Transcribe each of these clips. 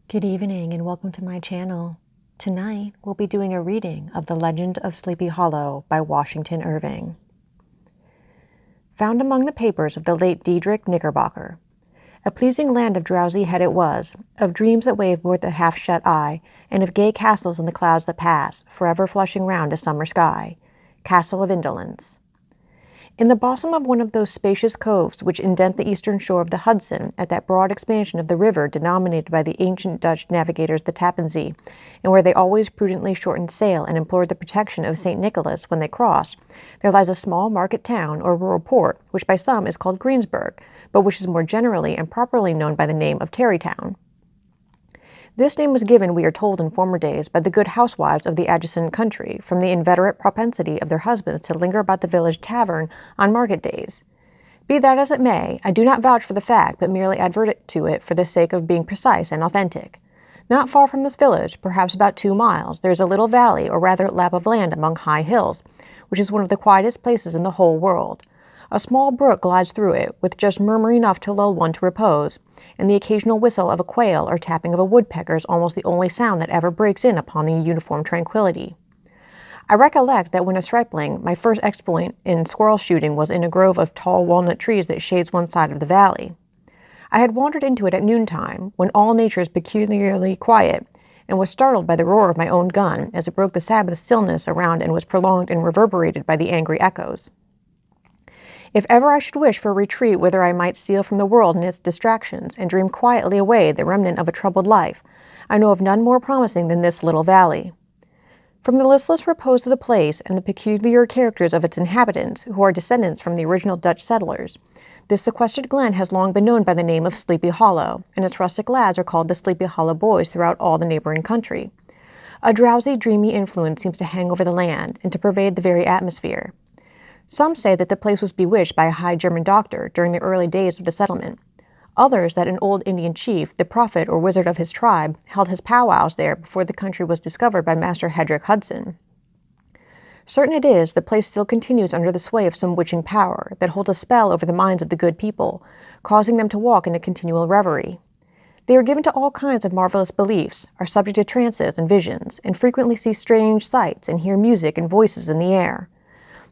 Good evening and welcome to my channel. Tonight we'll be doing a reading of The Legend of Sleepy Hallow by Washington Irving. Found among the papers of the late Diedrich Knickerbocker. A pleasing land of drowsy head it was, of dreams that wave toward the half-shut eye, and of gay castles in the clouds that pass, forever flushing round a summer sky. Castle of Indolence. In the bosom of one of those spacious coves which indent the eastern shore of the Hudson, at that broad expansion of the river denominated by the ancient Dutch navigators the Tappan Zee, and where they always prudently shortened sail and implored the protection of St. Nicholas when they crossed, there lies a small market town or rural port, which by some is called Greensburg, but which is more generally and properly known by the name of Tarrytown. This name was given, we are told in former days, by the good housewives of the adjacent country, from the inveterate propensity of their husbands to linger about the village tavern on market days. Be that as it may, I do not vouch for the fact, but merely advert to it for the sake of being precise and authentic. Not far from this village, perhaps about 2 miles, there is a little valley, or rather lap of land among high hills, which is one of the quietest places in the whole world. A small brook glides through it, with just murmur enough to lull one to repose, and the occasional whistle of a quail or tapping of a woodpecker is almost the only sound that ever breaks in upon the uniform tranquillity. I recollect that when a stripling, my first exploit in squirrel shooting was in a grove of tall walnut trees that shades one side of the valley. I had wandered into it at noontime, when all nature is peculiarly quiet, and was startled by the roar of my own gun as it broke the Sabbath stillness around and was prolonged and reverberated by the angry echoes. If ever I should wish for a retreat whither I might steal from the world and its distractions, and dream quietly away the remnant of a troubled life, I know of none more promising than this little valley. From the listless repose of the place and the peculiar characters of its inhabitants, who are descendants from the original Dutch settlers, this sequestered glen has long been known by the name of Sleepy Hollow, and its rustic lads are called the Sleepy Hollow boys throughout all the neighboring country. A drowsy, dreamy influence seems to hang over the land, and to pervade the very atmosphere. Some say that the place was bewitched by a high German doctor during the early days of the settlement. Others that an old Indian chief, the prophet or wizard of his tribe, held his powwows there before the country was discovered by Master Hedrick Hudson. Certain it is, the place still continues under the sway of some witching power that holds a spell over the minds of the good people, causing them to walk in a continual reverie. They are given to all kinds of marvelous beliefs, are subject to trances and visions, and frequently see strange sights and hear music and voices in the air.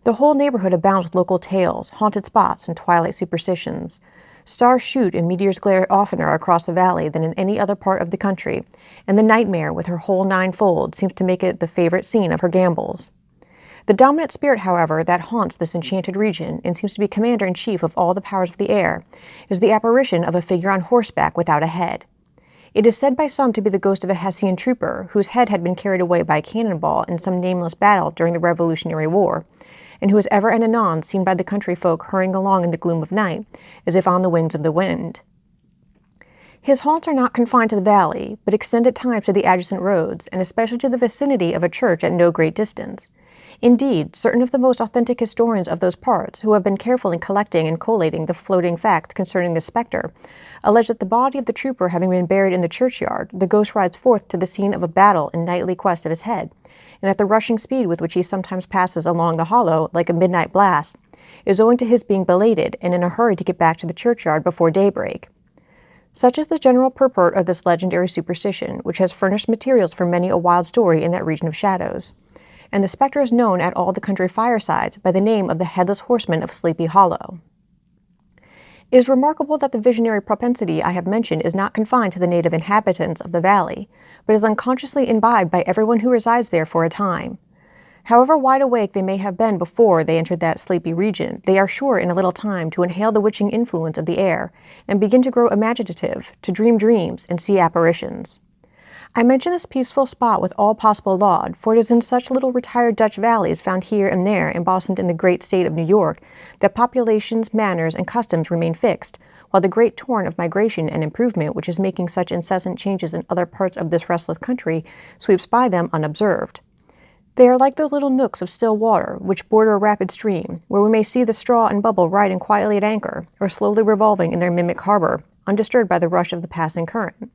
The whole neighborhood abounds with local tales, haunted spots, and twilight superstitions. Stars shoot and meteors glare oftener across the valley than in any other part of the country, and the nightmare, with her whole ninefold, seems to make it the favorite scene of her gambols. The dominant spirit, however, that haunts this enchanted region, and seems to be commander-in-chief of all the powers of the air, is the apparition of a figure on horseback without a head. It is said by some to be the ghost of a Hessian trooper, whose head had been carried away by a cannonball in some nameless battle during the Revolutionary War, and who is ever and anon seen by the country folk hurrying along in the gloom of night, as if on the wings of the wind. His haunts are not confined to the valley, but extend at times to the adjacent roads, and especially to the vicinity of a church at no great distance. Indeed, certain of the most authentic historians of those parts, who have been careful in collecting and collating the floating facts concerning this spectre, allege that the body of the trooper having been buried in the churchyard, the ghost rides forth to the scene of a battle in nightly quest of his head, and that the rushing speed with which he sometimes passes along the hollow, like a midnight blast, is owing to his being belated and in a hurry to get back to the churchyard before daybreak. Such is the general purport of this legendary superstition, which has furnished materials for many a wild story in that region of shadows, and the spectre is known at all the country firesides by the name of the Headless Horseman of Sleepy Hollow. It is remarkable that the visionary propensity I have mentioned is not confined to the native inhabitants of the valley, but is unconsciously imbibed by everyone who resides there for a time. However wide awake they may have been before they entered that sleepy region, they are sure in a little time to inhale the witching influence of the air, and begin to grow imaginative, to dream dreams, and see apparitions. I mention this peaceful spot with all possible laud, for it is in such little retired Dutch valleys found here and there embosomed in the great state of New York that populations, manners, and customs remain fixed, while the great torrent of migration and improvement which is making such incessant changes in other parts of this restless country sweeps by them unobserved. They are like those little nooks of still water which border a rapid stream, where we may see the straw and bubble riding quietly at anchor, or slowly revolving in their mimic harbor, undisturbed by the rush of the passing current.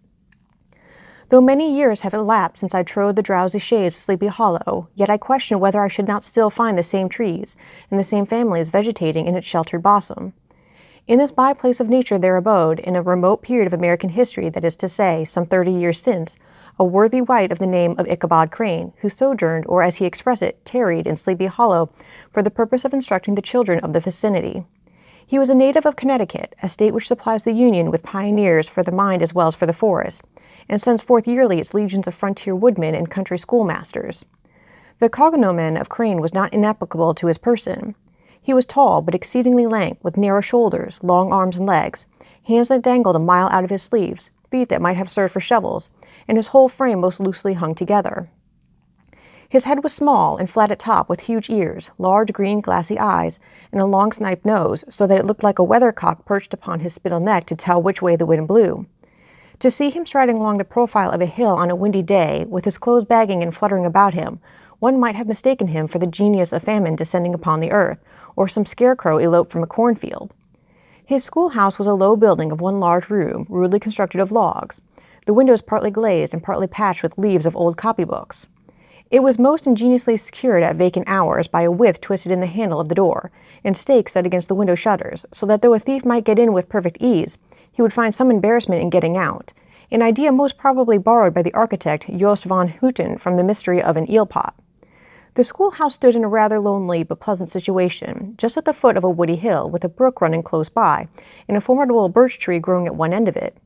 Though many years have elapsed since I trode the drowsy shades of Sleepy Hollow, yet I question whether I should not still find the same trees and the same families vegetating in its sheltered bosom. In this by-place of nature there abode, in a remote period of American history, that is to say, some 30 years since, a worthy wight of the name of Ichabod Crane, who sojourned, or as he expressed it, tarried in Sleepy Hollow for the purpose of instructing the children of the vicinity. He was a native of Connecticut, a state which supplies the Union with pioneers for the mind as well as for the forest, and sends forth yearly its legions of frontier woodmen and country schoolmasters. The cognomen of Crane was not inapplicable to his person. He was tall, but exceedingly lank, with narrow shoulders, long arms and legs, hands that dangled a mile out of his sleeves, feet that might have served for shovels, and his whole frame most loosely hung together. His head was small and flat at top, with huge ears, large green glassy eyes, and a long sniped nose, so that it looked like a weathercock perched upon his spittle neck to tell which way the wind blew. To see him striding along the profile of a hill on a windy day, with his clothes bagging and fluttering about him, one might have mistaken him for the genius of famine descending upon the earth, or some scarecrow eloped from a cornfield. His schoolhouse was a low building of one large room, rudely constructed of logs, the windows partly glazed and partly patched with leaves of old copybooks. It was most ingeniously secured at vacant hours by a withe twisted in the handle of the door, and stakes set against the window shutters, so that though a thief might get in with perfect ease, he would find some embarrassment in getting out, an idea most probably borrowed by the architect Jost van Houten from the mystery of an eel-pot. The schoolhouse stood in a rather lonely but pleasant situation, just at the foot of a woody hill, with a brook running close by, and a formidable birch tree growing at one end of it.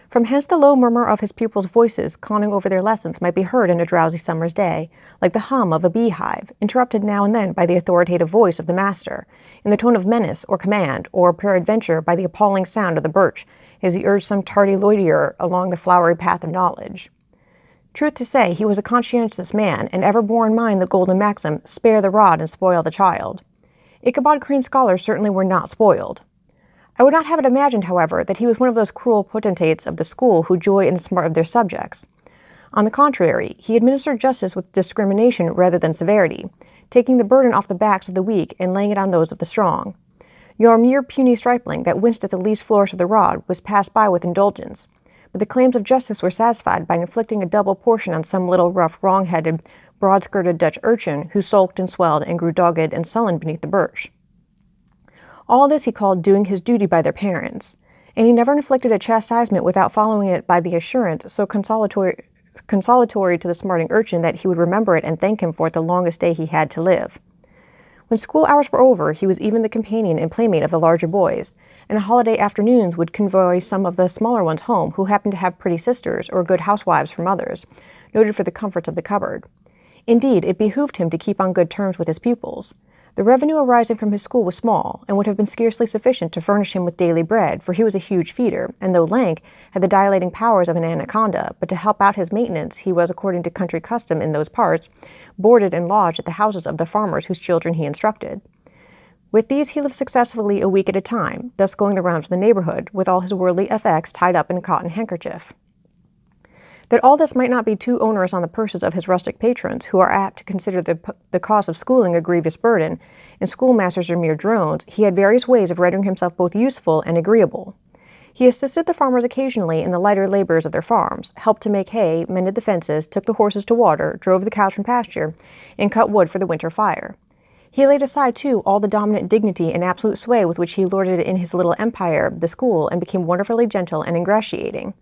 From hence the low murmur of his pupils' voices conning over their lessons might be heard in a drowsy summer's day, like the hum of a beehive, interrupted now and then by the authoritative voice of the master, in the tone of menace or command, or peradventure by the appalling sound of the birch, as he urged some tardy loiterer along the flowery path of knowledge. Truth to say, he was a conscientious man, and ever bore in mind the golden maxim, spare the rod and spoil the child. Ichabod Crane's scholars certainly were not spoiled. I would not have it imagined, however, that he was one of those cruel potentates of the school who joy in the smart of their subjects. On the contrary, he administered justice with discrimination rather than severity, taking the burden off the backs of the weak and laying it on those of the strong. Your mere puny stripling that winced at the least flourish of the rod was passed by with indulgence, but the claims of justice were satisfied by inflicting a double portion on some little rough, wrong-headed, broad-skirted Dutch urchin who sulked and swelled and grew dogged and sullen beneath the birch. All this he called doing his duty by their parents, and he never inflicted a chastisement without following it by the assurance so consolatory to the smarting urchin that he would remember it and thank him for it the longest day he had to live. When school hours were over, he was even the companion and playmate of the larger boys, and holiday afternoons would convoy some of the smaller ones home who happened to have pretty sisters or good housewives for mothers, noted for the comforts of the cupboard. Indeed, it behooved him to keep on good terms with his pupils. The revenue arising from his school was small, and would have been scarcely sufficient to furnish him with daily bread, for he was a huge feeder, and though lank, had the dilating powers of an anaconda, but to help out his maintenance he was, according to country custom in those parts, boarded and lodged at the houses of the farmers whose children he instructed. With these he lived successfully a week at a time, thus going the rounds of the neighborhood, with all his worldly effects tied up in a cotton handkerchief. That all this might not be too onerous on the purses of his rustic patrons, who are apt to consider the cost of schooling a grievous burden, and schoolmasters are mere drones, he had various ways of rendering himself both useful and agreeable. He assisted the farmers occasionally in the lighter labors of their farms, helped to make hay, mended the fences, took the horses to water, drove the cows from pasture, and cut wood for the winter fire. He laid aside, too, all the dominant dignity and absolute sway with which he lorded in his little empire, the school, and became wonderfully gentle and ingratiating.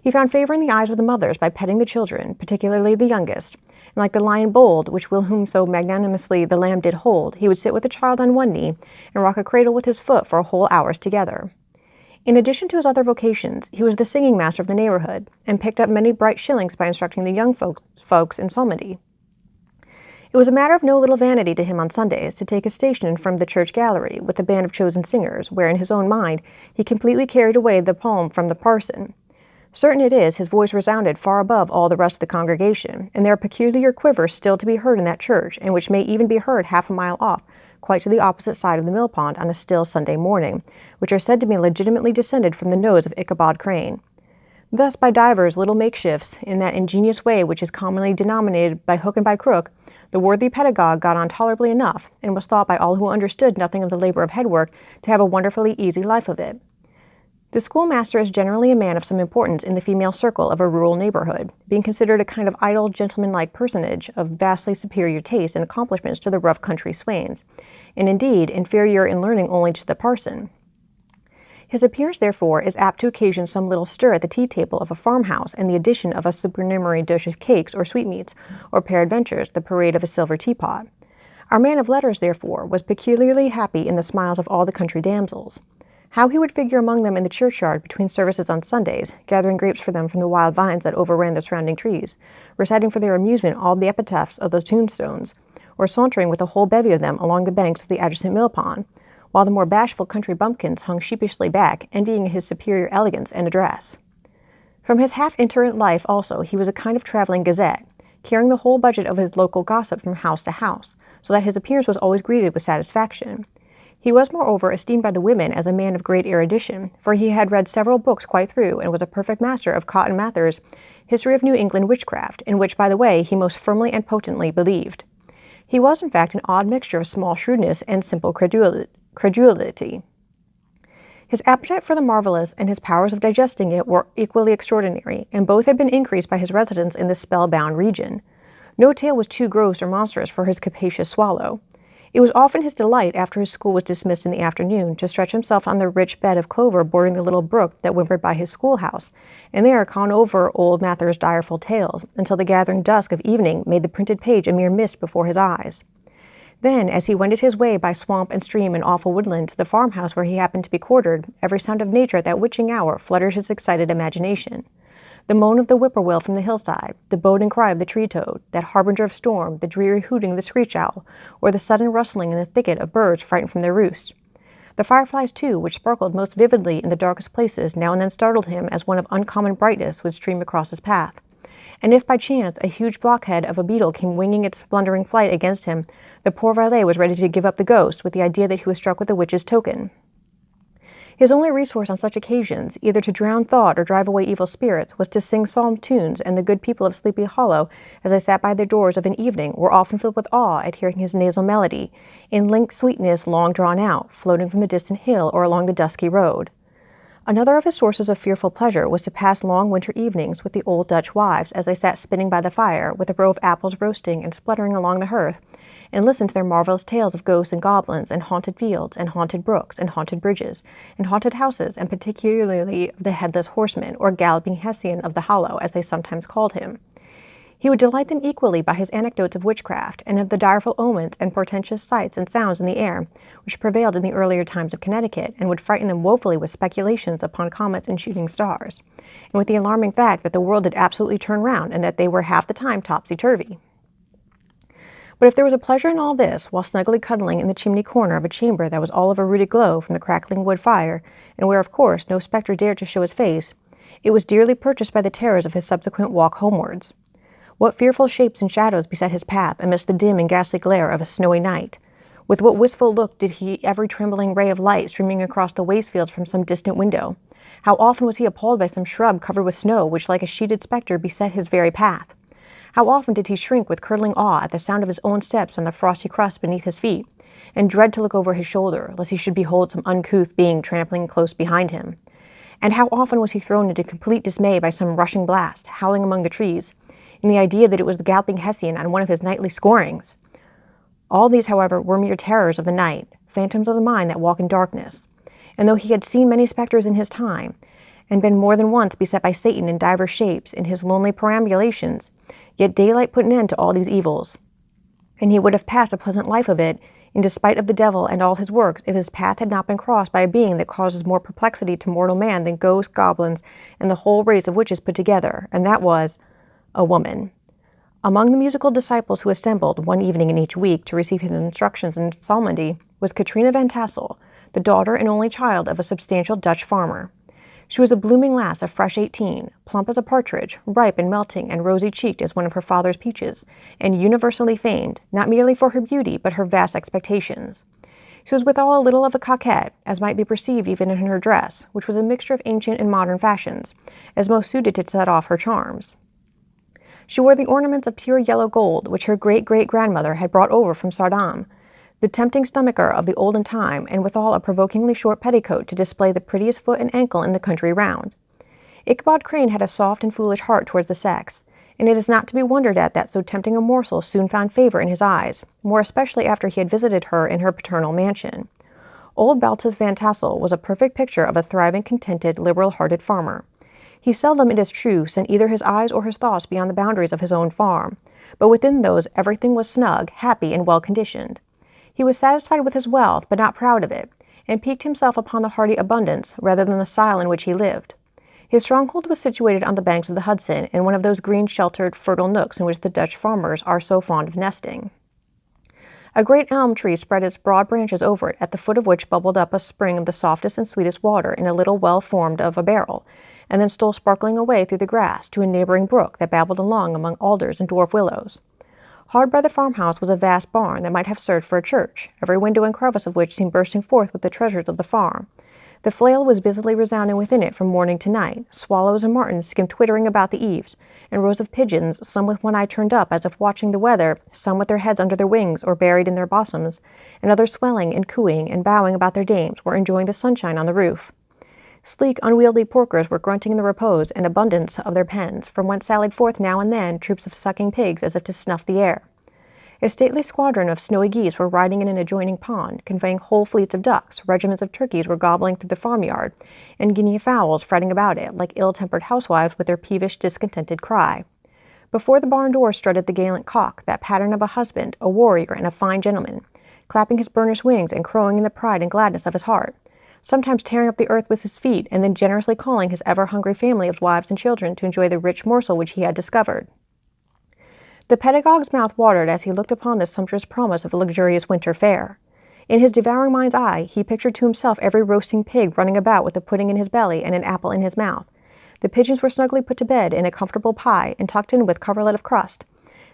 He found favor in the eyes of the mothers by petting the children, particularly the youngest, and like the lion bold, which will whom so magnanimously the lamb did hold, he would sit with the child on one knee and rock a cradle with his foot for whole hours together. In addition to his other vocations, he was the singing master of the neighborhood, and picked up many bright shillings by instructing the young folks in psalmody. It was a matter of no little vanity to him on Sundays to take his station from the church gallery with a band of chosen singers, where in his own mind he completely carried away the palm from the parson. Certain it is, his voice resounded far above all the rest of the congregation, and there are peculiar quivers still to be heard in that church, and which may even be heard half a mile off, quite to the opposite side of the mill pond on a still Sunday morning, which are said to be legitimately descended from the nose of Ichabod Crane. Thus, by divers little makeshifts, in that ingenious way which is commonly denominated by hook and by crook, the worthy pedagogue got on tolerably enough, and was thought by all who understood nothing of the labor of headwork to have a wonderfully easy life of it. The schoolmaster is generally a man of some importance in the female circle of a rural neighborhood, being considered a kind of idle, gentlemanlike personage of vastly superior taste and accomplishments to the rough country swains, and indeed inferior in learning only to the parson. His appearance, therefore, is apt to occasion some little stir at the tea-table of a farmhouse and the addition of a supernumerary dish of cakes or sweetmeats, or peradventures the parade of a silver teapot. Our man of letters, therefore, was peculiarly happy in the smiles of all the country damsels. How he would figure among them in the churchyard between services on Sundays, gathering grapes for them from the wild vines that overran the surrounding trees, reciting for their amusement all the epitaphs of the tombstones, or sauntering with a whole bevy of them along the banks of the adjacent mill pond, while the more bashful country bumpkins hung sheepishly back, envying his superior elegance and address. From his half-itinerant life, also, he was a kind of traveling gazette, carrying the whole budget of his local gossip from house to house, so that his appearance was always greeted with satisfaction. He was, moreover, esteemed by the women as a man of great erudition, for he had read several books quite through, and was a perfect master of Cotton Mather's History of New England Witchcraft, in which, by the way, he most firmly and potently believed. He was, in fact, an odd mixture of small shrewdness and simple credulity. His appetite for the marvelous and his powers of digesting it were equally extraordinary, and both had been increased by his residence in this spell-bound region. No tale was too gross or monstrous for his capacious swallow. It was often his delight, after his school was dismissed in the afternoon, to stretch himself on the rich bed of clover bordering the little brook that whimpered by his schoolhouse, and there con over old Mather's direful tales, until the gathering dusk of evening made the printed page a mere mist before his eyes. Then, as he wended his way by swamp and stream and awful woodland to the farmhouse where he happened to be quartered, every sound of nature at that witching hour fluttered his excited imagination. The moan of the whippoorwill from the hillside, the boding cry of the tree-toad, that harbinger of storm, the dreary hooting of the screech-owl, or the sudden rustling in the thicket of birds frightened from their roost. The fireflies, too, which sparkled most vividly in the darkest places, now and then startled him as one of uncommon brightness would stream across his path. And if by chance a huge blockhead of a beetle came winging its blundering flight against him, the poor valet was ready to give up the ghost with the idea that he was struck with the witch's token. His only resource on such occasions, either to drown thought or drive away evil spirits, was to sing psalm tunes, and the good people of Sleepy Hollow, as they sat by their doors of an evening, were often filled with awe at hearing his nasal melody, in linked sweetness long drawn out, floating from the distant hill or along the dusky road. Another of his sources of fearful pleasure was to pass long winter evenings with the old Dutch wives as they sat spinning by the fire, with a row of apples roasting and spluttering along the hearth, and listen to their marvelous tales of ghosts and goblins, and haunted fields, and haunted brooks, and haunted bridges, and haunted houses, and particularly the headless horseman, or galloping Hessian of the Hollow, as they sometimes called him. He would delight them equally by his anecdotes of witchcraft, and of the direful omens and portentous sights and sounds in the air, which prevailed in the earlier times of Connecticut, and would frighten them woefully with speculations upon comets and shooting stars, and with the alarming fact that the world had absolutely turned round, and that they were half the time topsy-turvy. But if there was a pleasure in all this, while snugly cuddling in the chimney corner of a chamber that was all of a ruddy glow from the crackling wood fire, and where, of course, no spectre dared to show his face, it was dearly purchased by the terrors of his subsequent walk homewards. What fearful shapes and shadows beset his path amidst the dim and ghastly glare of a snowy night! With what wistful look did he every trembling ray of light streaming across the waste fields from some distant window! How often was he appalled by some shrub covered with snow which like a sheeted spectre beset his very path! How often did he shrink with curdling awe at the sound of his own steps on the frosty crust beneath his feet, and dread to look over his shoulder, lest he should behold some uncouth being trampling close behind him. And how often was he thrown into complete dismay by some rushing blast, howling among the trees, in the idea that it was the galloping Hessian on one of his nightly scorings. All these, however, were mere terrors of the night, phantoms of the mind that walk in darkness. And though he had seen many spectres in his time, and been more than once beset by Satan in divers shapes in his lonely perambulations, yet daylight put an end to all these evils, and he would have passed a pleasant life of it, in despite of the devil and all his works, if his path had not been crossed by a being that causes more perplexity to mortal man than ghosts, goblins, and the whole race of witches put together, and that was a woman. Among the musical disciples who assembled one evening in each week to receive his instructions in psalmody was Katrina Van Tassel, the daughter and only child of a substantial Dutch farmer. She was a blooming lass of fresh 18, plump as a partridge, ripe and melting and rosy-cheeked as one of her father's peaches, and universally famed, not merely for her beauty, but her vast expectations. She was withal a little of a coquette, as might be perceived even in her dress, which was a mixture of ancient and modern fashions, as most suited to set off her charms. She wore the ornaments of pure yellow gold, which her great-great-grandmother had brought over from Saardam, the tempting stomacher of the olden time, and withal a provokingly short petticoat to display the prettiest foot and ankle in the country round. Ichabod Crane had a soft and foolish heart towards the sex, and it is not to be wondered at that so tempting a morsel soon found favor in his eyes, more especially after he had visited her in her paternal mansion. Old Baltus Van Tassel was a perfect picture of a thriving, contented, liberal-hearted farmer. He seldom, it is true, sent either his eyes or his thoughts beyond the boundaries of his own farm, but within those everything was snug, happy, and well-conditioned. He was satisfied with his wealth, but not proud of it, and piqued himself upon the hearty abundance rather than the style in which he lived. His stronghold was situated on the banks of the Hudson, in one of those green, sheltered, fertile nooks in which the Dutch farmers are so fond of nesting. A great elm tree spread its broad branches over it, at the foot of which bubbled up a spring of the softest and sweetest water in a little well formed of a barrel, and then stole sparkling away through the grass to a neighboring brook that babbled along among alders and dwarf willows. Hard by the farmhouse was a vast barn that might have served for a church, every window and crevice of which seemed bursting forth with the treasures of the farm. The flail was busily resounding within it from morning to night. Swallows and martins skimmed twittering about the eaves, and rows of pigeons, some with one eye turned up as if watching the weather, some with their heads under their wings or buried in their bosoms, and others swelling and cooing and bowing about their dames, were enjoying the sunshine on the roof. Sleek, unwieldy porkers were grunting in the repose and abundance of their pens, from whence sallied forth now and then troops of sucking pigs as if to snuff the air. A stately squadron of snowy geese were riding in an adjoining pond, conveying whole fleets of ducks. Regiments of turkeys were gobbling through the farmyard, and guinea fowls fretting about it, like ill-tempered housewives with their peevish, discontented cry. Before the barn door strutted the gallant cock, that pattern of a husband, a warrior, and a fine gentleman, clapping his burnished wings and crowing in the pride and gladness of his heart, sometimes tearing up the earth with his feet, and then generously calling his ever-hungry family of wives and children to enjoy the rich morsel which he had discovered. The pedagogue's mouth watered as he looked upon this sumptuous promise of a luxurious winter fare. In his devouring mind's eye, he pictured to himself every roasting pig running about with a pudding in his belly and an apple in his mouth. The pigeons were snugly put to bed in a comfortable pie and tucked in with coverlet of crust.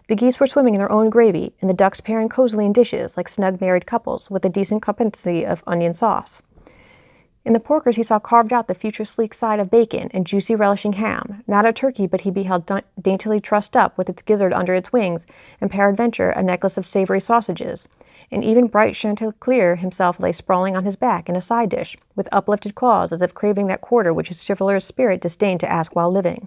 The geese were swimming in their own gravy, and the ducks pairing cozily in dishes like snug married couples with a decent competency of onion sauce. In the porkers he saw carved out the future sleek side of bacon and juicy relishing ham, not a turkey, but he beheld daintily trussed up with its gizzard under its wings, and peradventure a necklace of savory sausages, and even bright Chanticleer himself lay sprawling on his back in a side dish, with uplifted claws as if craving that quarter which his chivalrous spirit disdained to ask while living.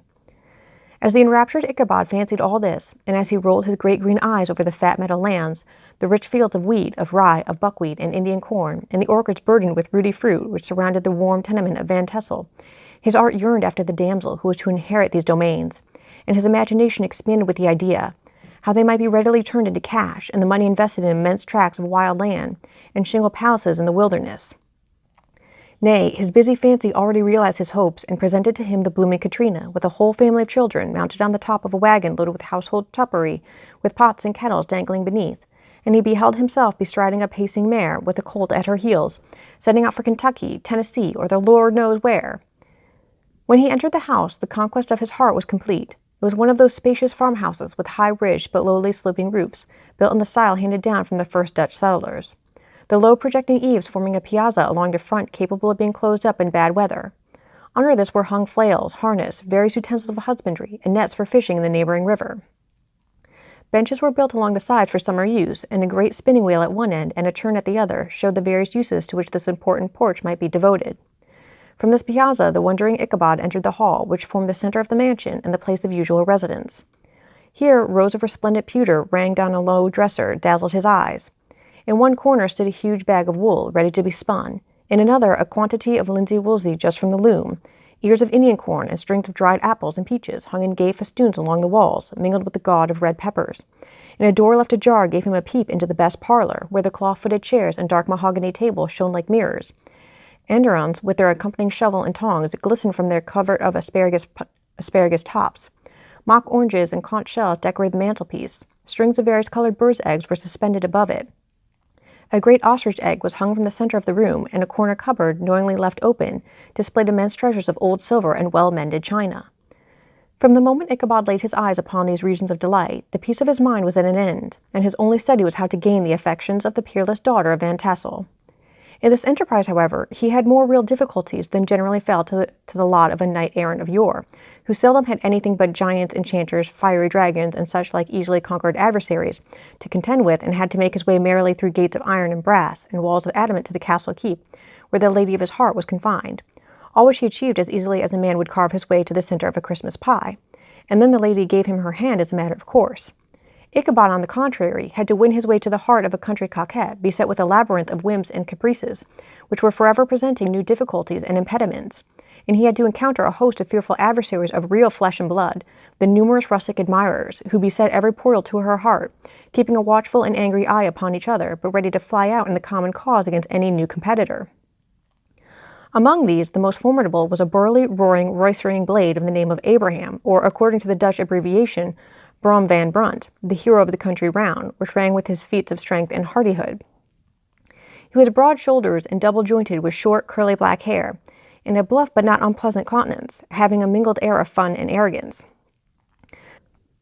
As the enraptured Ichabod fancied all this, and as he rolled his great green eyes over the fat meadow lands, the rich fields of wheat, of rye, of buckwheat, and Indian corn, and the orchards burdened with ruddy fruit which surrounded the warm tenement of Van Tassel, his heart yearned after the damsel who was to inherit these domains, and his imagination expanded with the idea, how they might be readily turned into cash, and the money invested in immense tracts of wild land, and shingle palaces in the wilderness. Nay, his busy fancy already realized his hopes, and presented to him the blooming Katrina, with a whole family of children, mounted on the top of a wagon loaded with household tuppery, with pots and kettles dangling beneath, and he beheld himself bestriding a pacing mare, with a colt at her heels, setting out for Kentucky, Tennessee, or the Lord knows where. When he entered the house, the conquest of his heart was complete. It was one of those spacious farmhouses with high-ridged but lowly sloping roofs, built in the style handed down from the first Dutch settlers, the low projecting eaves forming a piazza along the front capable of being closed up in bad weather. Under this were hung flails, harness, various utensils of husbandry, and nets for fishing in the neighboring river. Benches were built along the sides for summer use, and a great spinning wheel at one end and a churn at the other showed the various uses to which this important porch might be devoted. From this piazza the wondering Ichabod entered the hall, which formed the center of the mansion and the place of usual residence. Here rows of resplendent pewter rang down a low dresser dazzled his eyes. In one corner stood a huge bag of wool, ready to be spun. In another, a quantity of linsey woolsey just from the loom. Ears of Indian corn and strings of dried apples and peaches hung in gay festoons along the walls, mingled with the gaud of red peppers. And a door left ajar gave him a peep into the best parlor, where the claw-footed chairs and dark mahogany table shone like mirrors. Andirons, with their accompanying shovel and tongs, glistened from their covert of asparagus tops. Mock oranges and conch shells decorated the mantelpiece. Strings of various colored birds' eggs were suspended above it. A great ostrich egg was hung from the center of the room, and a corner cupboard, knowingly left open, displayed immense treasures of old silver and well-mended china. From the moment Ichabod laid his eyes upon these regions of delight, the peace of his mind was at an end, and his only study was how to gain the affections of the peerless daughter of Van Tassel. In this enterprise, however, he had more real difficulties than generally fell to the lot of a knight-errant of yore, who seldom had anything but giants, enchanters, fiery dragons, and such like easily conquered adversaries to contend with, and had to make his way merrily through gates of iron and brass and walls of adamant to the castle keep, where the lady of his heart was confined, all which he achieved as easily as a man would carve his way to the center of a Christmas pie, and then the lady gave him her hand as a matter of course. Ichabod, on the contrary, had to win his way to the heart of a country coquette, beset with a labyrinth of whims and caprices, which were forever presenting new difficulties and impediments, and he had to encounter a host of fearful adversaries of real flesh and blood, the numerous rustic admirers, who beset every portal to her heart, keeping a watchful and angry eye upon each other, but ready to fly out in the common cause against any new competitor. Among these, the most formidable was a burly, roaring, roistering blade of the name of Abraham, or, according to the Dutch abbreviation, Brom van Brunt, the hero of the country round, which rang with his feats of strength and hardihood. He was broad-shouldered and double-jointed with short, curly black hair, and a bluff but not unpleasant countenance, having a mingled air of fun and arrogance.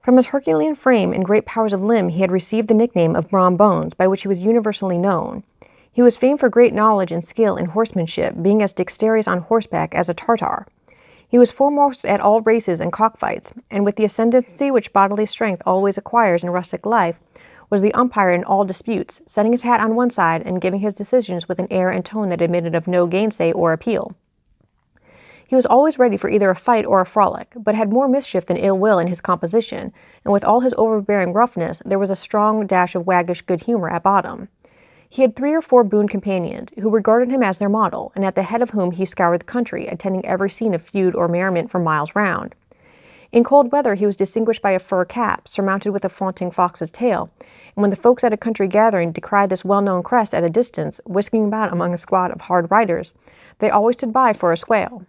From his Herculean frame and great powers of limb he had received the nickname of Brom Bones, by which he was universally known. He was famed for great knowledge and skill in horsemanship, being as dexterous on horseback as a Tartar. He was foremost at all races and cockfights, and with the ascendancy which bodily strength always acquires in rustic life, was the umpire in all disputes, setting his hat on one side and giving his decisions with an air and tone that admitted of no gainsay or appeal. He was always ready for either a fight or a frolic, but had more mischief than ill will in his composition, and with all his overbearing roughness, there was a strong dash of waggish good humor at bottom. He had 3 or 4 boon companions, who regarded him as their model, and at the head of whom he scoured the country, attending every scene of feud or merriment for miles round. In cold weather he was distinguished by a fur cap, surmounted with a flaunting fox's tail, and when the folks at a country gathering descried this well-known crest at a distance, whisking about among a squad of hard riders, they always stood by for a squeal.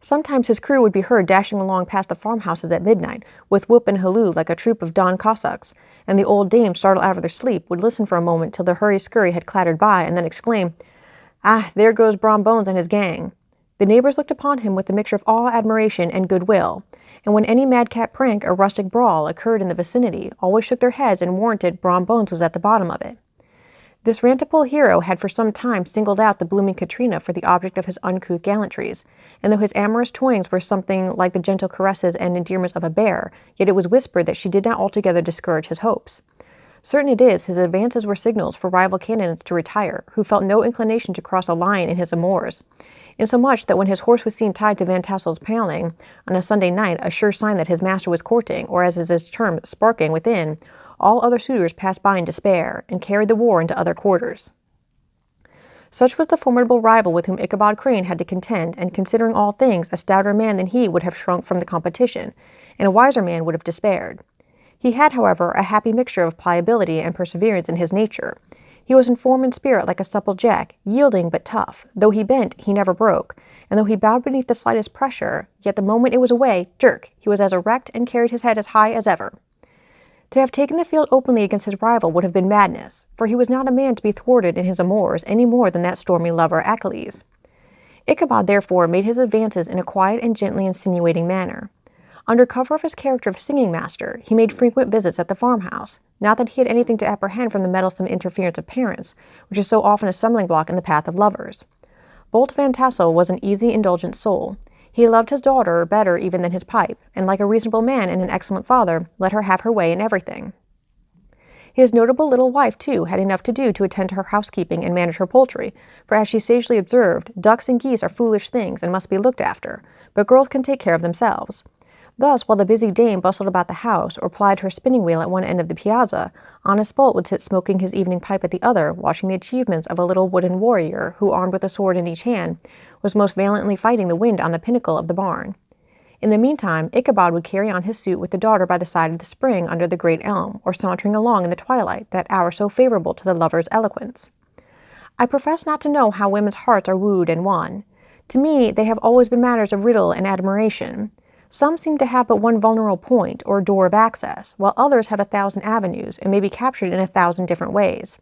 Sometimes his crew would be heard dashing along past the farmhouses at midnight, with whoop and halloo like a troop of Don Cossacks, and the old dames, startled out of their sleep, would listen for a moment till the hurry-scurry had clattered by, and then exclaim, "Ah, there goes Brom Bones and his gang." The neighbors looked upon him with a mixture of awe, admiration, and goodwill, and when any madcap prank or rustic brawl occurred in the vicinity, always shook their heads and warranted Brom Bones was at the bottom of it. This rantipole hero had for some time singled out the blooming Katrina for the object of his uncouth gallantries, and though his amorous toyings were something like the gentle caresses and endearments of a bear, yet it was whispered that she did not altogether discourage his hopes. Certain it is, his advances were signals for rival candidates to retire, who felt no inclination to cross a line in his amours, insomuch that when his horse was seen tied to Van Tassel's paling on a Sunday night, a sure sign that his master was courting, or as is his term, sparking within, all other suitors passed by in despair, and carried the war into other quarters. Such was the formidable rival with whom Ichabod Crane had to contend, and considering all things, a stouter man than he would have shrunk from the competition, and a wiser man would have despaired. He had, however, a happy mixture of pliability and perseverance in his nature. He was in form and spirit like a supple jack, yielding but tough. Though he bent, he never broke, and though he bowed beneath the slightest pressure, yet the moment it was away, jerk, he was as erect and carried his head as high as ever. To have taken the field openly against his rival would have been madness, for he was not a man to be thwarted in his amours any more than that stormy lover Achilles. Ichabod, therefore, made his advances in a quiet and gently insinuating manner. Under cover of his character of singing master, he made frequent visits at the farmhouse, not that he had anything to apprehend from the meddlesome interference of parents, which is so often a stumbling block in the path of lovers. Bolt Van Tassel was an easy, indulgent soul. He loved his daughter better even than his pipe, and like a reasonable man and an excellent father, let her have her way in everything. His notable little wife, too, had enough to do to attend to her housekeeping and manage her poultry, for as she sagely observed, ducks and geese are foolish things and must be looked after, but girls can take care of themselves. Thus, while the busy dame bustled about the house, or plied her spinning wheel at one end of the piazza, honest Bolt would sit smoking his evening pipe at the other, watching the achievements of a little wooden warrior, who, armed with a sword in each hand, was most valiantly fighting the wind on the pinnacle of the barn. In the meantime, Ichabod would carry on his suit with the daughter by the side of the spring under the great elm, or sauntering along in the twilight, that hour so favorable to the lover's eloquence. I profess not to know how women's hearts are wooed and won. To me, they have always been matters of riddle and admiration. Some seem to have but one vulnerable point, or door of access, while others have 1,000 avenues, and may be captured in 1,000 different ways.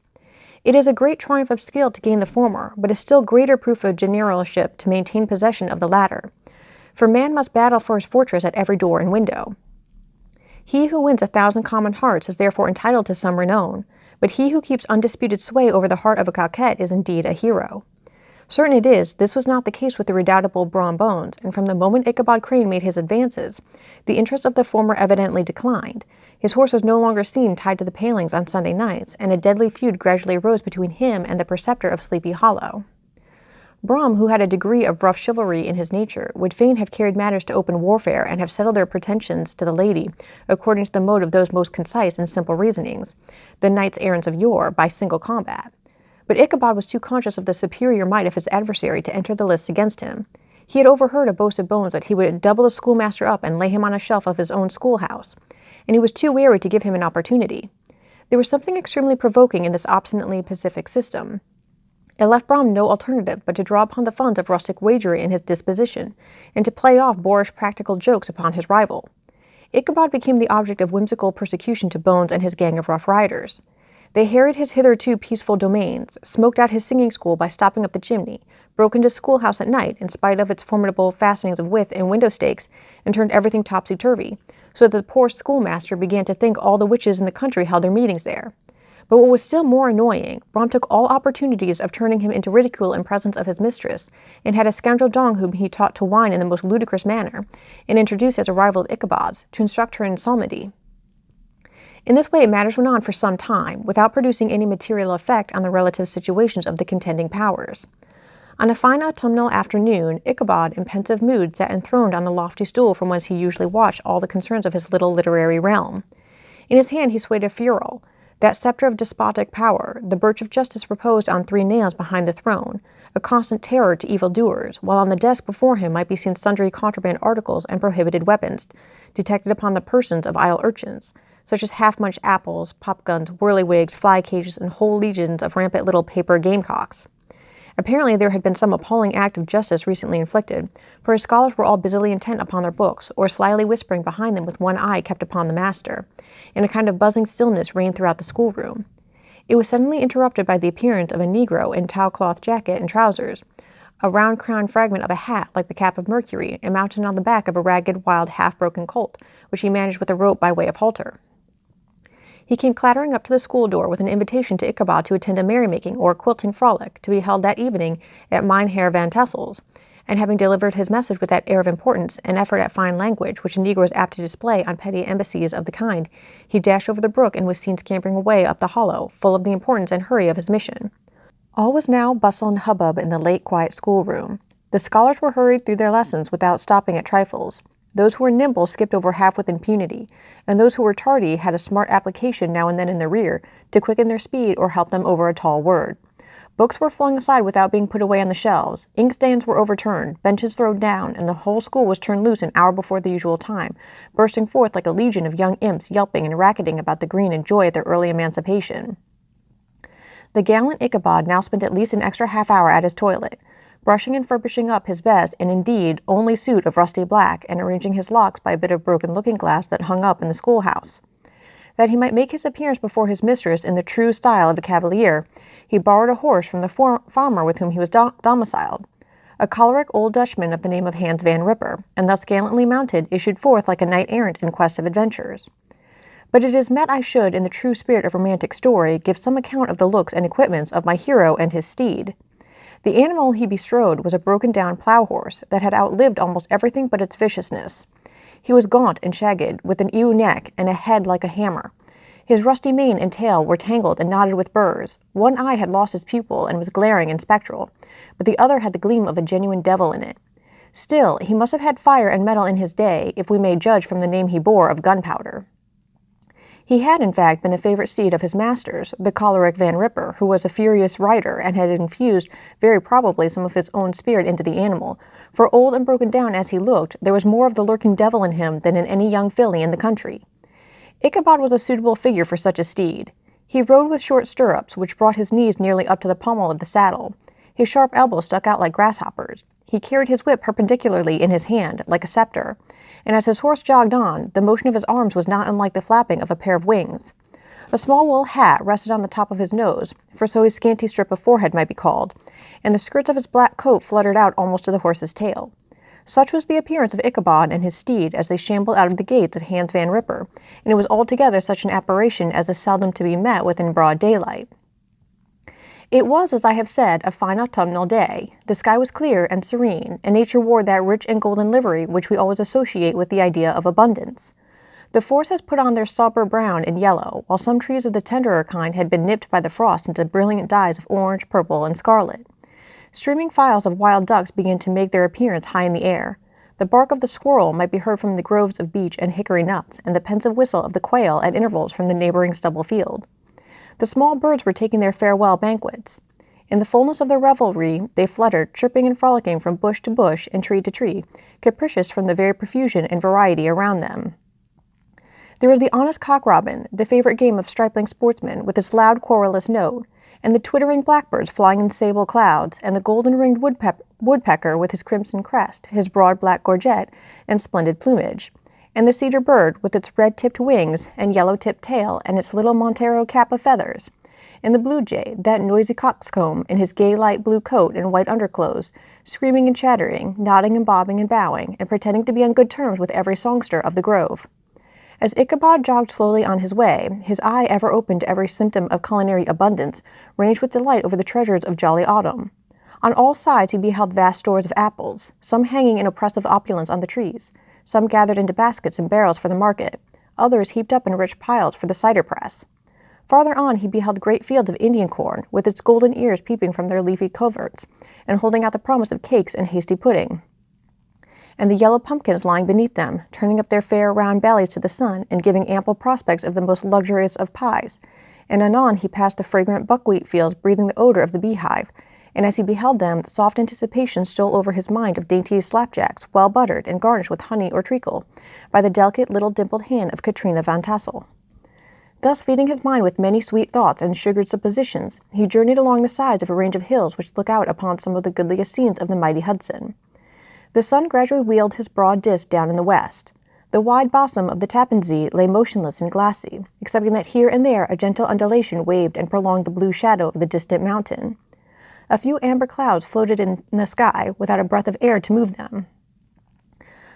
It is a great triumph of skill to gain the former, but a still greater proof of generalship to maintain possession of the latter. For man must battle for his fortress at every door and window. He who wins 1,000 common hearts is therefore entitled to some renown, but he who keeps undisputed sway over the heart of a coquette is indeed a hero. Certain it is, this was not the case with the redoubtable Brom Bones, and from the moment Ichabod Crane made his advances, the interest of the former evidently declined. His horse was no longer seen tied to the palings on Sunday nights, and a deadly feud gradually arose between him and the preceptor of Sleepy Hallow. Brom, who had a degree of rough chivalry in his nature, would fain have carried matters to open warfare and have settled their pretensions to the lady, according to the mode of those most concise and simple reasonings, the knights errants of yore, by single combat. But Ichabod was too conscious of the superior might of his adversary to enter the lists against him. He had overheard a boast of Bones that he would double the schoolmaster up and lay him on a shelf of his own schoolhouse, and he was too wary to give him an opportunity. There was something extremely provoking in this obstinately pacific system. It left Brom no alternative but to draw upon the funds of rustic wagery in his disposition, and to play off boorish practical jokes upon his rival. Ichabod became the object of whimsical persecution to Bones and his gang of rough riders. They harried his hitherto peaceful domains, smoked out his singing school by stopping up the chimney, broke into his schoolhouse at night in spite of its formidable fastenings of withe and window stakes, and turned everything topsy-turvy, so that the poor schoolmaster began to think all the witches in the country held their meetings there. But what was still more annoying, Brom took all opportunities of turning him into ridicule in presence of his mistress, and had a scoundrel dong whom he taught to whine in the most ludicrous manner, and introduced as a rival of Ichabod's, to instruct her in psalmody. In this way matters went on for some time, without producing any material effect on the relative situations of the contending powers. On a fine autumnal afternoon, Ichabod, in pensive mood, sat enthroned on the lofty stool from whence he usually watched all the concerns of his little literary realm. In his hand he swayed a ferule, that scepter of despotic power, the birch of justice reposed on 3 nails behind the throne, a constant terror to evildoers, while on the desk before him might be seen sundry contraband articles and prohibited weapons, detected upon the persons of idle urchins, such as half-munched apples, pop-guns, whirliwigs, fly-cages, and whole legions of rampant little paper gamecocks. Apparently there had been some appalling act of justice recently inflicted, for his scholars were all busily intent upon their books, or slyly whispering behind them with one eye kept upon the master, and a kind of buzzing stillness reigned throughout the schoolroom. It was suddenly interrupted by the appearance of a negro in towel-cloth jacket and trousers, a round-crowned fragment of a hat like the cap of Mercury, and mounted on the back of a ragged, wild, half-broken colt, which he managed with a rope by way of halter. He came clattering up to the school door with an invitation to Ichabod to attend a merrymaking or a quilting frolic to be held that evening at Mynheer Van Tassel's, and having delivered his message with that air of importance and effort at fine language which a negro is apt to display on petty embassies of the kind, he dashed over the brook and was seen scampering away up the hollow, full of the importance and hurry of his mission. All was now bustle and hubbub in the late quiet schoolroom. The scholars were hurried through their lessons without stopping at trifles. Those who were nimble skipped over half with impunity, and those who were tardy had a smart application now and then in the rear to quicken their speed or help them over a tall word. Books were flung aside without being put away on the shelves, inkstands were overturned, benches thrown down, and the whole school was turned loose an hour before the usual time, bursting forth like a legion of young imps yelping and racketing about the green and joy of their early emancipation. The gallant Ichabod now spent at least an extra half-hour at his toilet, brushing and furbishing up his best and indeed only suit of rusty black, and arranging his locks by a bit of broken looking-glass that hung up in the schoolhouse. That he might make his appearance before his mistress in the true style of a cavalier, he borrowed a horse from the farmer with whom he was domiciled, a choleric old Dutchman of the name of Hans Van Ripper, and thus gallantly mounted, issued forth like a knight-errant in quest of adventures. But it is met I should, in the true spirit of romantic story, give some account of the looks and equipments of my hero and his steed. The animal he bestrode was a broken-down plough horse that had outlived almost everything but its viciousness. He was gaunt and shagged, with an ewe neck and a head like a hammer. His rusty mane and tail were tangled and knotted with burrs. One eye had lost its pupil and was glaring and spectral, but the other had the gleam of a genuine devil in it. Still, he must have had fire and metal in his day, if we may judge from the name he bore of gunpowder. He had, in fact, been a favorite steed of his master's, the choleric Van Ripper, who was a furious rider and had infused, very probably, some of his own spirit into the animal, for old and broken down as he looked, there was more of the lurking devil in him than in any young filly in the country. Ichabod was a suitable figure for such a steed. He rode with short stirrups, which brought his knees nearly up to the pommel of the saddle. His sharp elbows stuck out like grasshoppers. He carried his whip perpendicularly in his hand, like a scepter, and as his horse jogged on, the motion of his arms was not unlike the flapping of a pair of wings. A small wool hat rested on the top of his nose, for so his scanty strip of forehead might be called, and the skirts of his black coat fluttered out almost to the horse's tail. Such was the appearance of Ichabod and his steed as they shambled out of the gates of Hans Van Ripper, and it was altogether such an apparition as is seldom to be met with in broad daylight. It was, as I have said, a fine autumnal day. The sky was clear and serene, and nature wore that rich and golden livery which we always associate with the idea of abundance. The forest has put on their sober brown and yellow, while some trees of the tenderer kind had been nipped by the frost into brilliant dyes of orange, purple, and scarlet. Streaming files of wild ducks began to make their appearance high in the air. The bark of the squirrel might be heard from the groves of beech and hickory nuts, and the pensive whistle of the quail at intervals from the neighboring stubble field. The small birds were taking their farewell banquets. In the fullness of their revelry, they fluttered, chirping and frolicking from bush to bush and tree to tree, capricious from the very profusion and variety around them. There was the honest cock-robin, the favorite game of stripling sportsmen, with its loud querulous note, and the twittering blackbirds flying in sable clouds, and the golden-ringed woodpecker with his crimson crest, his broad black gorget, and splendid plumage, and the cedar bird with its red-tipped wings and yellow-tipped tail and its little Montero cap of feathers, and the blue jay, that noisy coxcomb, in his gay light blue coat and white underclothes, screaming and chattering, nodding and bobbing and bowing, and pretending to be on good terms with every songster of the grove. As Ichabod jogged slowly on his way, his eye ever open to every symptom of culinary abundance, ranged with delight over the treasures of jolly autumn. On all sides he beheld vast stores of apples, some hanging in oppressive opulence on the trees, some gathered into baskets and barrels for the market, others heaped up in rich piles for the cider press. Farther on he beheld great fields of Indian corn, with its golden ears peeping from their leafy coverts, and holding out the promise of cakes and hasty pudding, and the yellow pumpkins lying beneath them, turning up their fair round bellies to the sun, and giving ample prospects of the most luxurious of pies. And anon he passed the fragrant buckwheat fields, breathing the odor of the beehive, and as he beheld them, soft anticipation stole over his mind of daintiest slapjacks, well buttered and garnished with honey or treacle, by the delicate little dimpled hand of Katrina Van Tassel. Thus feeding his mind with many sweet thoughts and sugared suppositions, he journeyed along the sides of a range of hills which look out upon some of the goodliest scenes of the mighty Hudson. The sun gradually wheeled his broad disk down in the west. The wide bosom of the Tappan Zee lay motionless and glassy, excepting that here and there a gentle undulation waved and prolonged the blue shadow of the distant mountain. A few amber clouds floated in the sky without a breath of air to move them.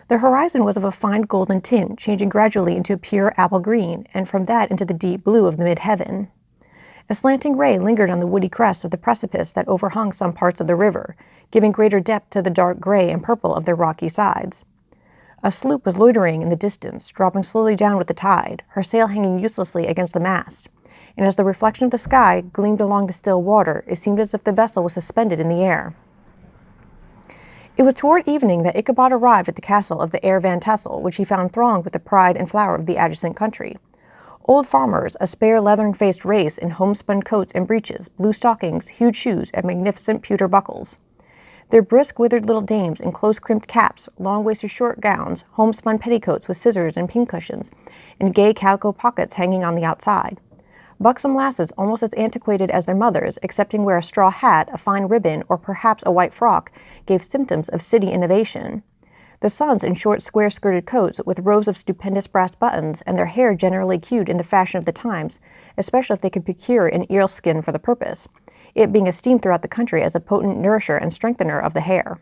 The horizon was of a fine golden tint, changing gradually into a pure apple green, and from that into the deep blue of the mid-heaven. A slanting ray lingered on the woody crest of the precipice that overhung some parts of the river, giving greater depth to the dark gray and purple of their rocky sides. A sloop was loitering in the distance, dropping slowly down with the tide, her sail hanging uselessly against the mast, and as the reflection of the sky gleamed along the still water, it seemed as if the vessel was suspended in the air. It was toward evening that Ichabod arrived at the castle of the heir Van Tassel, which he found thronged with the pride and flower of the adjacent country. Old farmers, a spare leathern-faced race in homespun coats and breeches, blue stockings, huge shoes, and magnificent pewter buckles. Their brisk, withered little dames in close-crimped caps, long-waisted short gowns, homespun petticoats with scissors and pincushions, and gay calico pockets hanging on the outside. Buxom lasses almost as antiquated as their mothers, excepting where a straw hat, a fine ribbon, or perhaps a white frock, gave symptoms of city innovation. The sons in short square-skirted coats with rows of stupendous brass buttons, and their hair generally queued in the fashion of the times, especially if they could procure an eel-skin for the purpose, it being esteemed throughout the country as a potent nourisher and strengthener of the hair.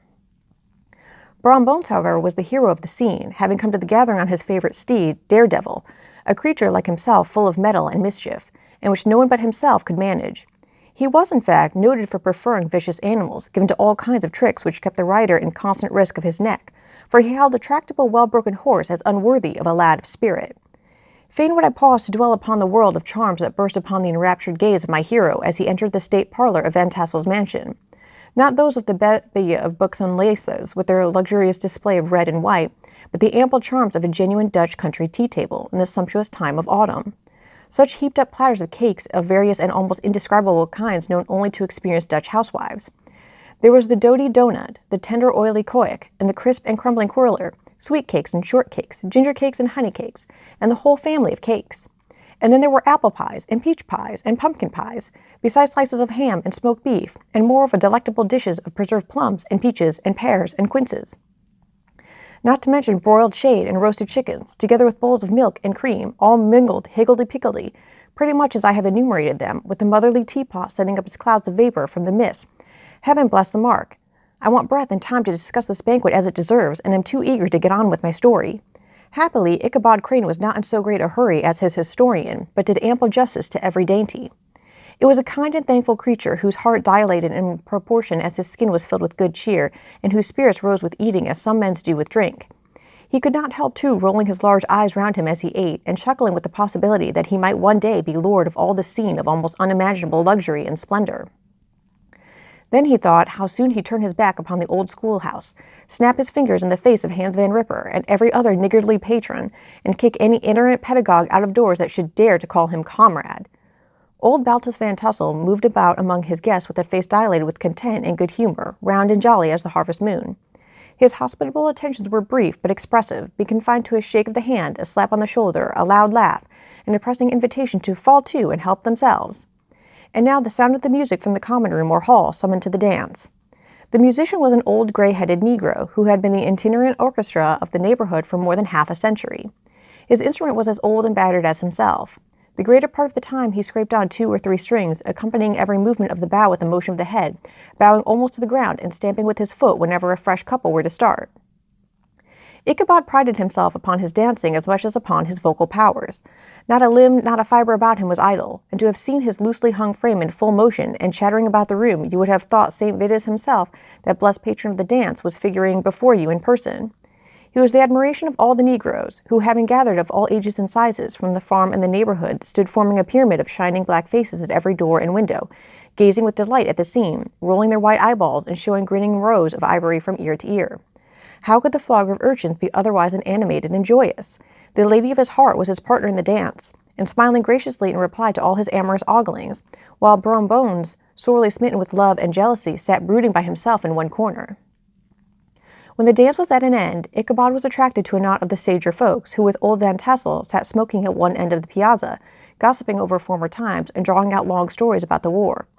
Brom Bones, however, was the hero of the scene, having come to the gathering on his favorite steed, Daredevil, a creature like himself full of mettle and mischief, and which no one but himself could manage. He was, in fact, noted for preferring vicious animals, given to all kinds of tricks which kept the rider in constant risk of his neck, for he held a tractable, well-broken horse as unworthy of a lad of spirit. Fain would I pause to dwell upon the world of charms that burst upon the enraptured gaze of my hero as he entered the state parlor of Van Tassel's mansion. Not those of the bevy of buxom laces, with their luxurious display of red and white, but the ample charms of a genuine Dutch country tea-table in the sumptuous time of autumn. Such heaped-up platters of cakes of various and almost indescribable kinds known only to experienced Dutch housewives. There was the doughty donut, the tender oily koek, and the crisp and crumbling whirler, sweet cakes and short cakes, ginger cakes and honey cakes, and the whole family of cakes. And then there were apple pies, and peach pies, and pumpkin pies, besides slices of ham and smoked beef, and more of a delectable dishes of preserved plums, and peaches, and pears, and quinces. Not to mention broiled shade and roasted chickens, together with bowls of milk and cream, all mingled higgledy-piggledy, pretty much as I have enumerated them, with the motherly teapot sending up its clouds of vapor from the mist. Heaven bless the mark! I want breath and time to discuss this banquet as it deserves, and am too eager to get on with my story. Happily, Ichabod Crane was not in so great a hurry as his historian, but did ample justice to every dainty. It was a kind and thankful creature whose heart dilated in proportion as his skin was filled with good cheer, and whose spirits rose with eating as some men's do with drink. He could not help, too, rolling his large eyes round him as he ate, and chuckling with the possibility that he might one day be lord of all this scene of almost unimaginable luxury and splendor. Then he thought how soon he'd turn his back upon the old schoolhouse, snap his fingers in the face of Hans Van Ripper and every other niggardly patron, and kick any ignorant pedagogue out of doors that should dare to call him comrade. Old Baltus Van Tussel moved about among his guests with a face dilated with content and good humor, round and jolly as the harvest moon. His hospitable attentions were brief but expressive, being confined to a shake of the hand, a slap on the shoulder, a loud laugh, and a pressing invitation to fall to and help themselves. And now the sound of the music from the common room or hall summoned to the dance. The musician was an old gray-headed Negro who had been the itinerant orchestra of the neighborhood for more than half a century. His instrument was as old and battered as himself. The greater part of the time he scraped on 2 or 3 strings, accompanying every movement of the bow with a motion of the head, bowing almost to the ground and stamping with his foot whenever a fresh couple were to start. Ichabod prided himself upon his dancing as much as upon his vocal powers. Not a limb, not a fiber about him was idle, and to have seen his loosely hung frame in full motion and chattering about the room, you would have thought St. Vitus himself, that blessed patron of the dance, was figuring before you in person. He was the admiration of all the Negroes, who, having gathered of all ages and sizes from the farm and the neighborhood, stood forming a pyramid of shining black faces at every door and window, gazing with delight at the scene, rolling their white eyeballs and showing grinning rows of ivory from ear to ear. How could the flogger of urchins be otherwise than animated and joyous? The lady of his heart was his partner in the dance, and smiling graciously in reply to all his amorous oglings, while Brom Bones, sorely smitten with love and jealousy, sat brooding by himself in one corner. When the dance was at an end, Ichabod was attracted to a knot of the sager folks, who with old Van Tassel sat smoking at one end of the piazza, gossiping over former times and drawing out long stories about the war.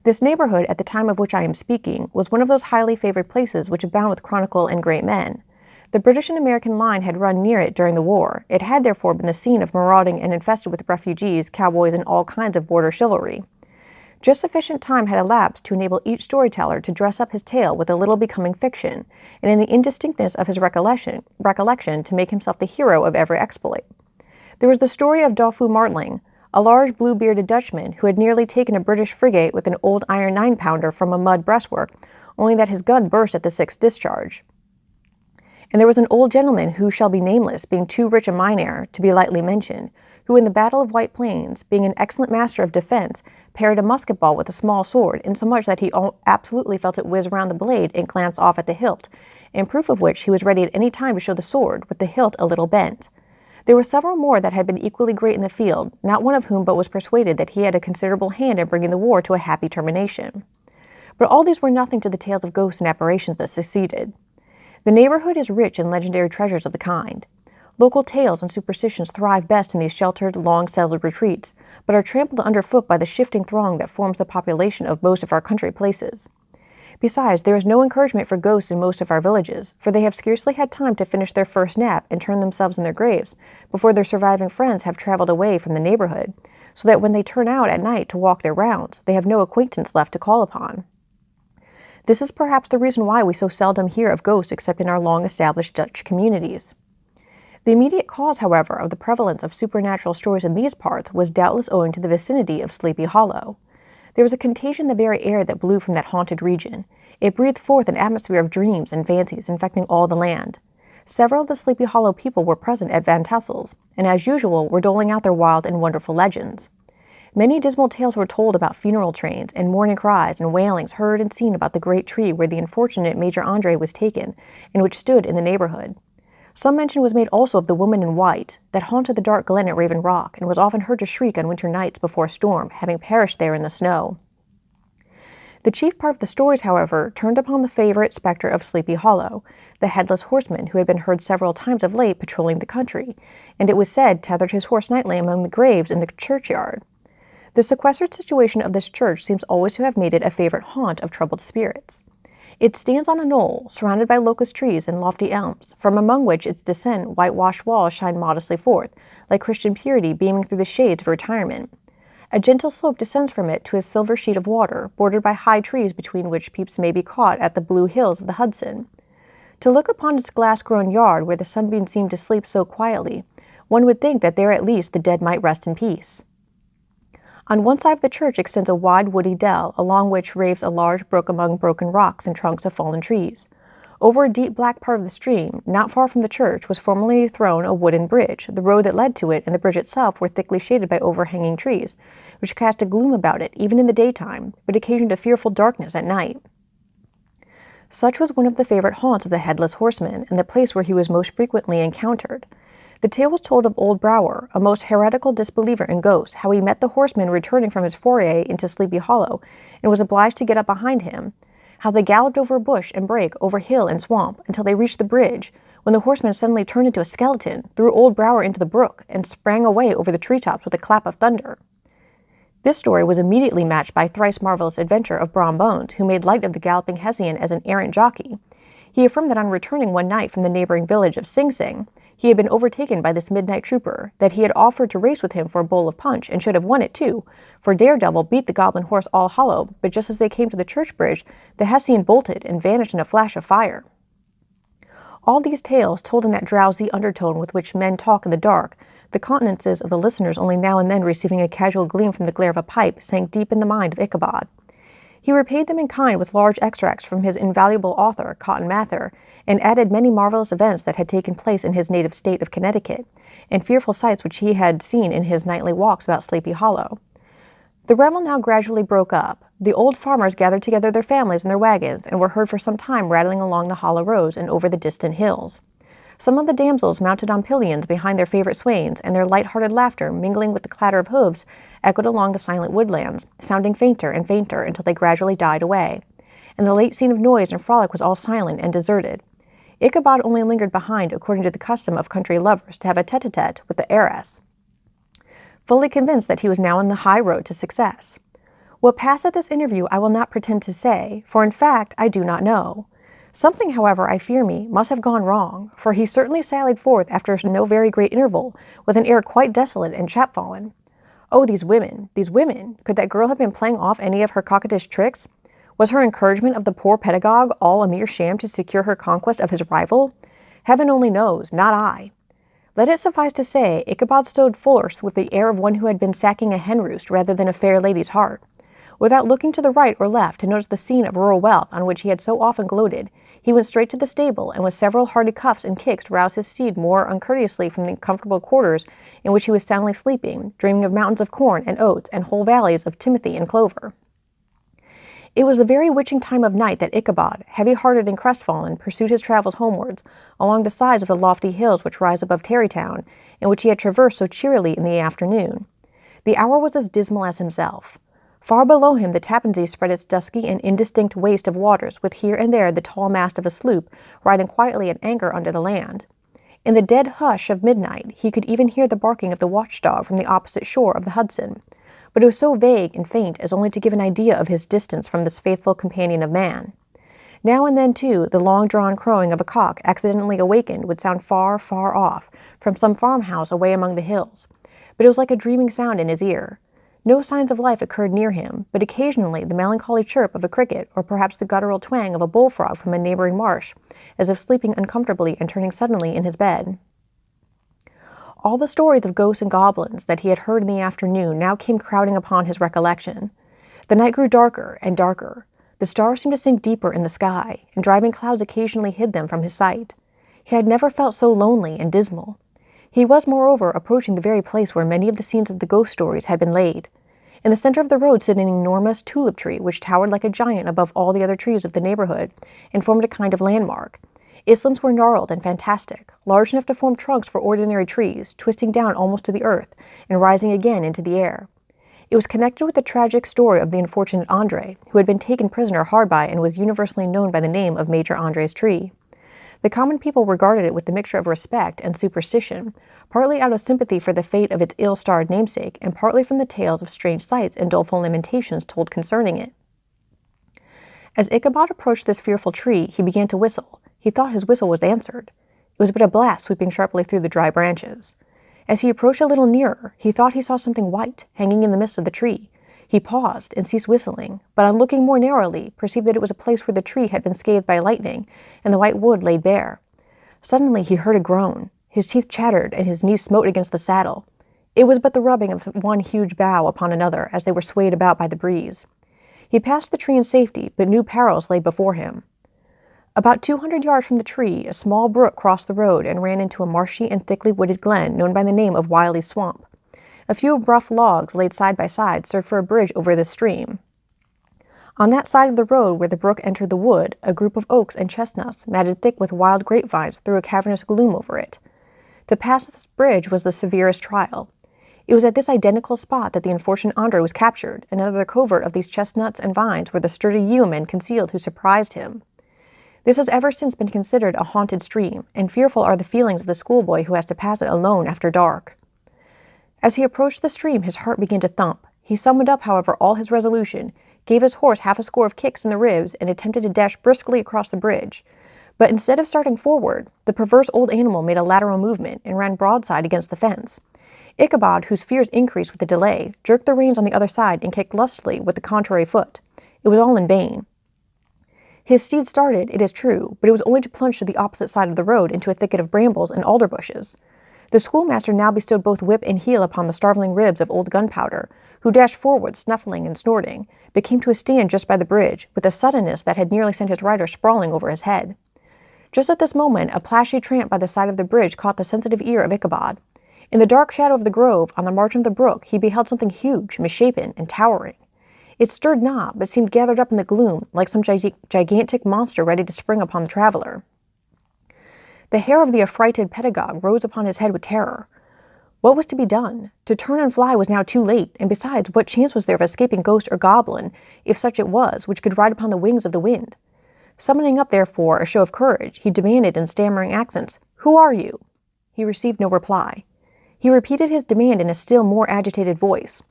This neighborhood, at the time of which I am speaking, was one of those highly favored places which abound with chronicle and great men. The British and American line had run near it during the war. It had therefore been the scene of marauding and infested with refugees, cowboys, and all kinds of border chivalry. Just sufficient time had elapsed to enable each storyteller to dress up his tale with a little becoming fiction, and in the indistinctness of his recollection to make himself the hero of every exploit. There was the story of Doffue Martling, a large blue-bearded Dutchman who had nearly taken a British frigate with an old iron 9-pounder from a mud breastwork, only that his gun burst at the 6th discharge. And there was an old gentleman who shall be nameless, being too rich a mynheer to be lightly mentioned, who in the Battle of White Plains, being an excellent master of defense, parried a musket ball with a small sword, insomuch that he absolutely felt it whiz round the blade and glance off at the hilt, in proof of which he was ready at any time to show the sword, with the hilt a little bent. There were several more that had been equally great in the field, not one of whom but was persuaded that he had a considerable hand in bringing the war to a happy termination. But all these were nothing to the tales of ghosts and apparitions that succeeded. The neighborhood is rich in legendary treasures of the kind. Local tales and superstitions thrive best in these sheltered, long-settled retreats, but are trampled underfoot by the shifting throng that forms the population of most of our country places. Besides, there is no encouragement for ghosts in most of our villages, for they have scarcely had time to finish their first nap and turn themselves in their graves before their surviving friends have traveled away from the neighborhood, so that when they turn out at night to walk their rounds, they have no acquaintance left to call upon. This is perhaps the reason why we so seldom hear of ghosts except in our long-established Dutch communities. The immediate cause, however, of the prevalence of supernatural stories in these parts was doubtless owing to the vicinity of Sleepy Hollow. There was a contagion in the very air that blew from that haunted region. It breathed forth an atmosphere of dreams and fancies infecting all the land. Several of the Sleepy Hollow people were present at Van Tassel's, and as usual were doling out their wild and wonderful legends. Many dismal tales were told about funeral trains, and mourning cries and wailings heard and seen about the great tree where the unfortunate Major Andre was taken, and which stood in the neighborhood. Some mention was made also of the woman in white that haunted the dark glen at Raven Rock, and was often heard to shriek on winter nights before a storm, having perished there in the snow. The chief part of the stories, however, turned upon the favorite specter of Sleepy Hollow, the headless horseman who had been heard several times of late patrolling the country, and it was said tethered his horse nightly among the graves in the churchyard. The sequestered situation of this church seems always to have made it a favorite haunt of troubled spirits. It stands on a knoll, surrounded by locust trees and lofty elms, from among which its descent whitewashed walls shine modestly forth, like Christian purity beaming through the shades of retirement. A gentle slope descends from it to a silver sheet of water, bordered by high trees between which peeps may be caught at the blue hills of the Hudson. To look upon its glass-grown yard where the sunbeams seem to sleep so quietly, one would think that there at least the dead might rest in peace. On one side of the church extends a wide woody dell, along which raves a large brook among broken rocks and trunks of fallen trees. Over a deep black part of the stream, not far from the church, was formerly thrown a wooden bridge. The road that led to it and the bridge itself were thickly shaded by overhanging trees, which cast a gloom about it even in the daytime, but occasioned a fearful darkness at night. Such was one of the favorite haunts of the headless horseman, and the place where he was most frequently encountered. The tale was told of old Brower, a most heretical disbeliever in ghosts, how he met the horseman returning from his foray into Sleepy Hollow, and was obliged to get up behind him, how they galloped over bush and brake, over hill and swamp, until they reached the bridge, when the horseman suddenly turned into a skeleton, threw old Brower into the brook, and sprang away over the treetops with a clap of thunder. This story was immediately matched by thrice marvelous adventure of Brom Bones, who made light of the galloping Hessian as an errant jockey. He affirmed that on returning one night from the neighboring village of Sing Sing, he had been overtaken by this midnight trooper, that he had offered to race with him for a bowl of punch, and should have won it too, for Daredevil beat the goblin horse All Hallow, but just as they came to the church bridge, the Hessian bolted and vanished in a flash of fire. All these tales, told in that drowsy undertone with which men talk in the dark, the countenances of the listeners only now and then receiving a casual gleam from the glare of a pipe, sank deep in the mind of Ichabod. He repaid them in kind with large extracts from his invaluable author, Cotton Mather, and added many marvelous events that had taken place in his native state of Connecticut, and fearful sights which he had seen in his nightly walks about Sleepy Hollow. The revel now gradually broke up. The old farmers gathered together their families and their wagons, and were heard for some time rattling along the hollow roads and over the distant hills. Some of the damsels mounted on pillions behind their favorite swains, and their light-hearted laughter, mingling with the clatter of hoofs, echoed along the silent woodlands, sounding fainter and fainter until they gradually died away. And the late scene of noise and frolic was all silent and deserted. Ichabod only lingered behind, according to the custom of country lovers, to have a tete-a-tete with the heiress, fully convinced that he was now on the high road to success. What passed at this interview I will not pretend to say, for in fact I do not know. Something, however, I fear me, must have gone wrong, for he certainly sallied forth after no very great interval, with an air quite desolate and chapfallen. Oh, these women, these women! Could that girl have been playing off any of her coquettish tricks? Was her encouragement of the poor pedagogue all a mere sham to secure her conquest of his rival? Heaven only knows, not I. Let it suffice to say, Ichabod stood forth with the air of one who had been sacking a hen roost rather than a fair lady's heart. Without looking to the right or left to notice the scene of rural wealth on which he had so often gloated, he went straight to the stable, and with several hearty cuffs and kicks roused his steed more uncourteously from the comfortable quarters in which he was soundly sleeping, dreaming of mountains of corn and oats and whole valleys of timothy and clover. It was the very witching time of night that Ichabod, heavy-hearted and crestfallen, pursued his travels homewards, along the sides of the lofty hills which rise above Tarrytown, and which he had traversed so cheerily in the afternoon. The hour was as dismal as himself. Far below him the Tappan Zee spread its dusky and indistinct waste of waters, with here and there the tall mast of a sloop riding quietly at anchor under the land. In the dead hush of midnight he could even hear the barking of the watchdog from the opposite shore of the Hudson, but it was so vague and faint as only to give an idea of his distance from this faithful companion of man. Now and then, too, the long-drawn crowing of a cock accidentally awakened would sound far, far off, from some farmhouse away among the hills, but it was like a dreaming sound in his ear. No signs of life occurred near him, but occasionally the melancholy chirp of a cricket, or perhaps the guttural twang of a bullfrog from a neighboring marsh, as if sleeping uncomfortably and turning suddenly in his bed. All the stories of ghosts and goblins that he had heard in the afternoon now came crowding upon his recollection. The night grew darker and darker. The stars seemed to sink deeper in the sky, and driving clouds occasionally hid them from his sight. He had never felt so lonely and dismal. He was, moreover, approaching the very place where many of the scenes of the ghost stories had been laid. In the center of the road stood an enormous tulip tree which towered like a giant above all the other trees of the neighborhood, and formed a kind of landmark. Its limbs were gnarled and fantastic, large enough to form trunks for ordinary trees, twisting down almost to the earth, and rising again into the air. It was connected with the tragic story of the unfortunate Andre, who had been taken prisoner hard by and was universally known by the name of Major Andre's tree. The common people regarded it with a mixture of respect and superstition, partly out of sympathy for the fate of its ill-starred namesake, and partly from the tales of strange sights and doleful lamentations told concerning it. As Ichabod approached this fearful tree, he began to whistle. He thought his whistle was answered. It was but a blast sweeping sharply through the dry branches. As he approached a little nearer, he thought he saw something white hanging in the midst of the tree. He paused and ceased whistling, but on looking more narrowly, perceived that it was a place where the tree had been scathed by lightning, and the white wood laid bare. Suddenly he heard a groan. His teeth chattered, and his knees smote against the saddle. It was but the rubbing of one huge bough upon another as they were swayed about by the breeze. He passed the tree in safety, but new perils lay before him. About 200 yards from the tree, a small brook crossed the road and ran into a marshy and thickly wooded glen known by the name of Wiley Swamp. A few rough logs laid side by side served for a bridge over the stream. On that side of the road where the brook entered the wood, a group of oaks and chestnuts, matted thick with wild grapevines, threw a cavernous gloom over it. To pass this bridge was the severest trial. It was at this identical spot that the unfortunate Andre was captured, and under the covert of these chestnuts and vines were the sturdy yeomen concealed who surprised him. This has ever since been considered a haunted stream, and fearful are the feelings of the schoolboy who has to pass it alone after dark. As he approached the stream, his heart began to thump. He summoned up, however, all his resolution, gave his horse half a score of kicks in the ribs, and attempted to dash briskly across the bridge. But instead of starting forward, the perverse old animal made a lateral movement and ran broadside against the fence. Ichabod, whose fears increased with the delay, jerked the reins on the other side and kicked lustily with the contrary foot. It was all in vain. His steed started, it is true, but it was only to plunge to the opposite side of the road into a thicket of brambles and alder bushes. The schoolmaster now bestowed both whip and heel upon the starveling ribs of old Gunpowder, who dashed forward, snuffling and snorting, but came to a stand just by the bridge, with a suddenness that had nearly sent his rider sprawling over his head. Just at this moment, a plashy tramp by the side of the bridge caught the sensitive ear of Ichabod. In the dark shadow of the grove, on the margin of the brook, he beheld something huge, misshapen, and towering. It stirred not, but seemed gathered up in the gloom, like some gigantic monster ready to spring upon the traveler. The hair of the affrighted pedagogue rose upon his head with terror. What was to be done? To turn and fly was now too late, and besides, what chance was there of escaping ghost or goblin, if such it was, which could ride upon the wings of the wind? Summoning up, therefore, a show of courage, he demanded in stammering accents, "Who are you?" He received no reply. He repeated his demand in a still more agitated voice.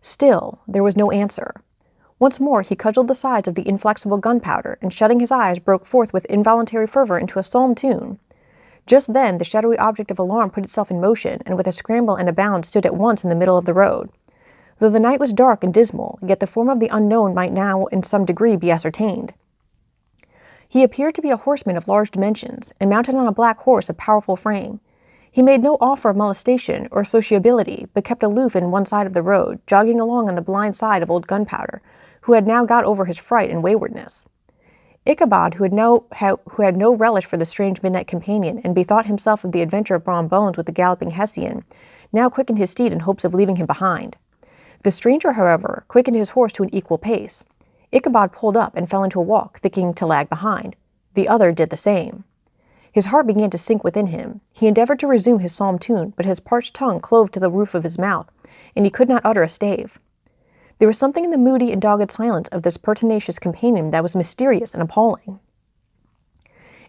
Still, there was no answer. Once more he cudgelled the sides of the inflexible Gunpowder, and shutting his eyes, broke forth with involuntary fervor into a psalm tune. Just then the shadowy object of alarm put itself in motion, and with a scramble and a bound stood at once in the middle of the road. Though the night was dark and dismal, yet the form of the unknown might now in some degree be ascertained. He appeared to be a horseman of large dimensions, and mounted on a black horse of powerful frame. He made no offer of molestation or sociability, but kept aloof in one side of the road, jogging along on the blind side of old Gunpowder, who had now got over his fright and waywardness. Ichabod, who had no relish for the strange midnight companion, and bethought himself of the adventure of Brom Bones with the galloping Hessian, now quickened his steed in hopes of leaving him behind. The stranger, however, quickened his horse to an equal pace. Ichabod pulled up and fell into a walk, thinking to lag behind. The other did the same. His heart began to sink within him. He endeavored to resume his psalm tune, but his parched tongue clove to the roof of his mouth, and he could not utter a stave. There was something in the moody and dogged silence of this pertinacious companion that was mysterious and appalling.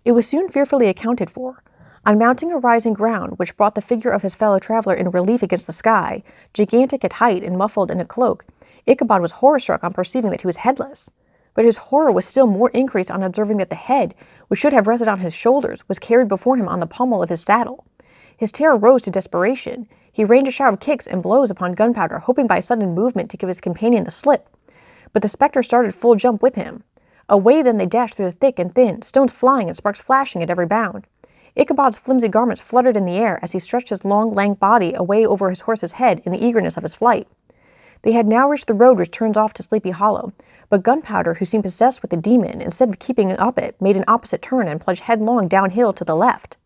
It was soon fearfully accounted for. On mounting a rising ground, which brought the figure of his fellow traveler in relief against the sky, gigantic at height and muffled in a cloak, Ichabod was horror-struck on perceiving that he was headless. But his horror was still more increased on observing that the head, which should have rested on his shoulders, was carried before him on the pommel of his saddle. His terror rose to desperation. He rained a shower of kicks and blows upon Gunpowder, hoping by a sudden movement to give his companion the slip. But the spectre started full jump with him. Away then they dashed through the thick and thin, stones flying and sparks flashing at every bound. Ichabod's flimsy garments fluttered in the air as he stretched his long, lank body away over his horse's head in the eagerness of his flight. They had now reached the road which turns off to Sleepy Hollow, but Gunpowder, who seemed possessed with a demon, instead of keeping up it, made an opposite turn and plunged headlong downhill to the left.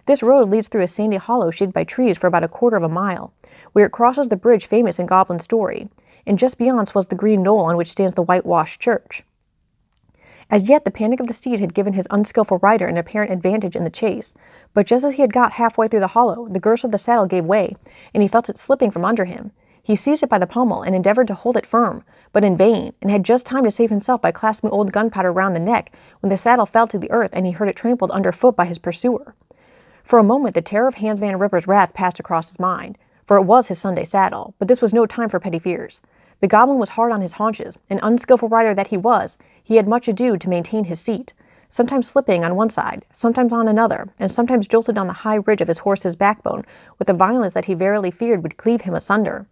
This road leads through a sandy hollow shaded by trees for about a quarter of a mile, where it crosses the bridge famous in goblin story, and just beyond swells the green knoll on which stands the whitewashed church. As yet the panic of the steed had given his unskilful rider an apparent advantage in the chase, but just as he had got halfway through the hollow, the girths of the saddle gave way, and he felt it slipping from under him. He seized it by the pommel and endeavored to hold it firm, but in vain, and had just time to save himself by clasping old Gunpowder round the neck when the saddle fell to the earth and he heard it trampled underfoot by his pursuer. For a moment the terror of Hans Van Ripper's wrath passed across his mind, for it was his Sunday saddle, but this was no time for petty fears. The goblin was hard on his haunches, and unskilful rider that he was, he had much ado to maintain his seat, sometimes slipping on one side, sometimes on another, and sometimes jolted on the high ridge of his horse's backbone with a violence that he verily feared would cleave him asunder.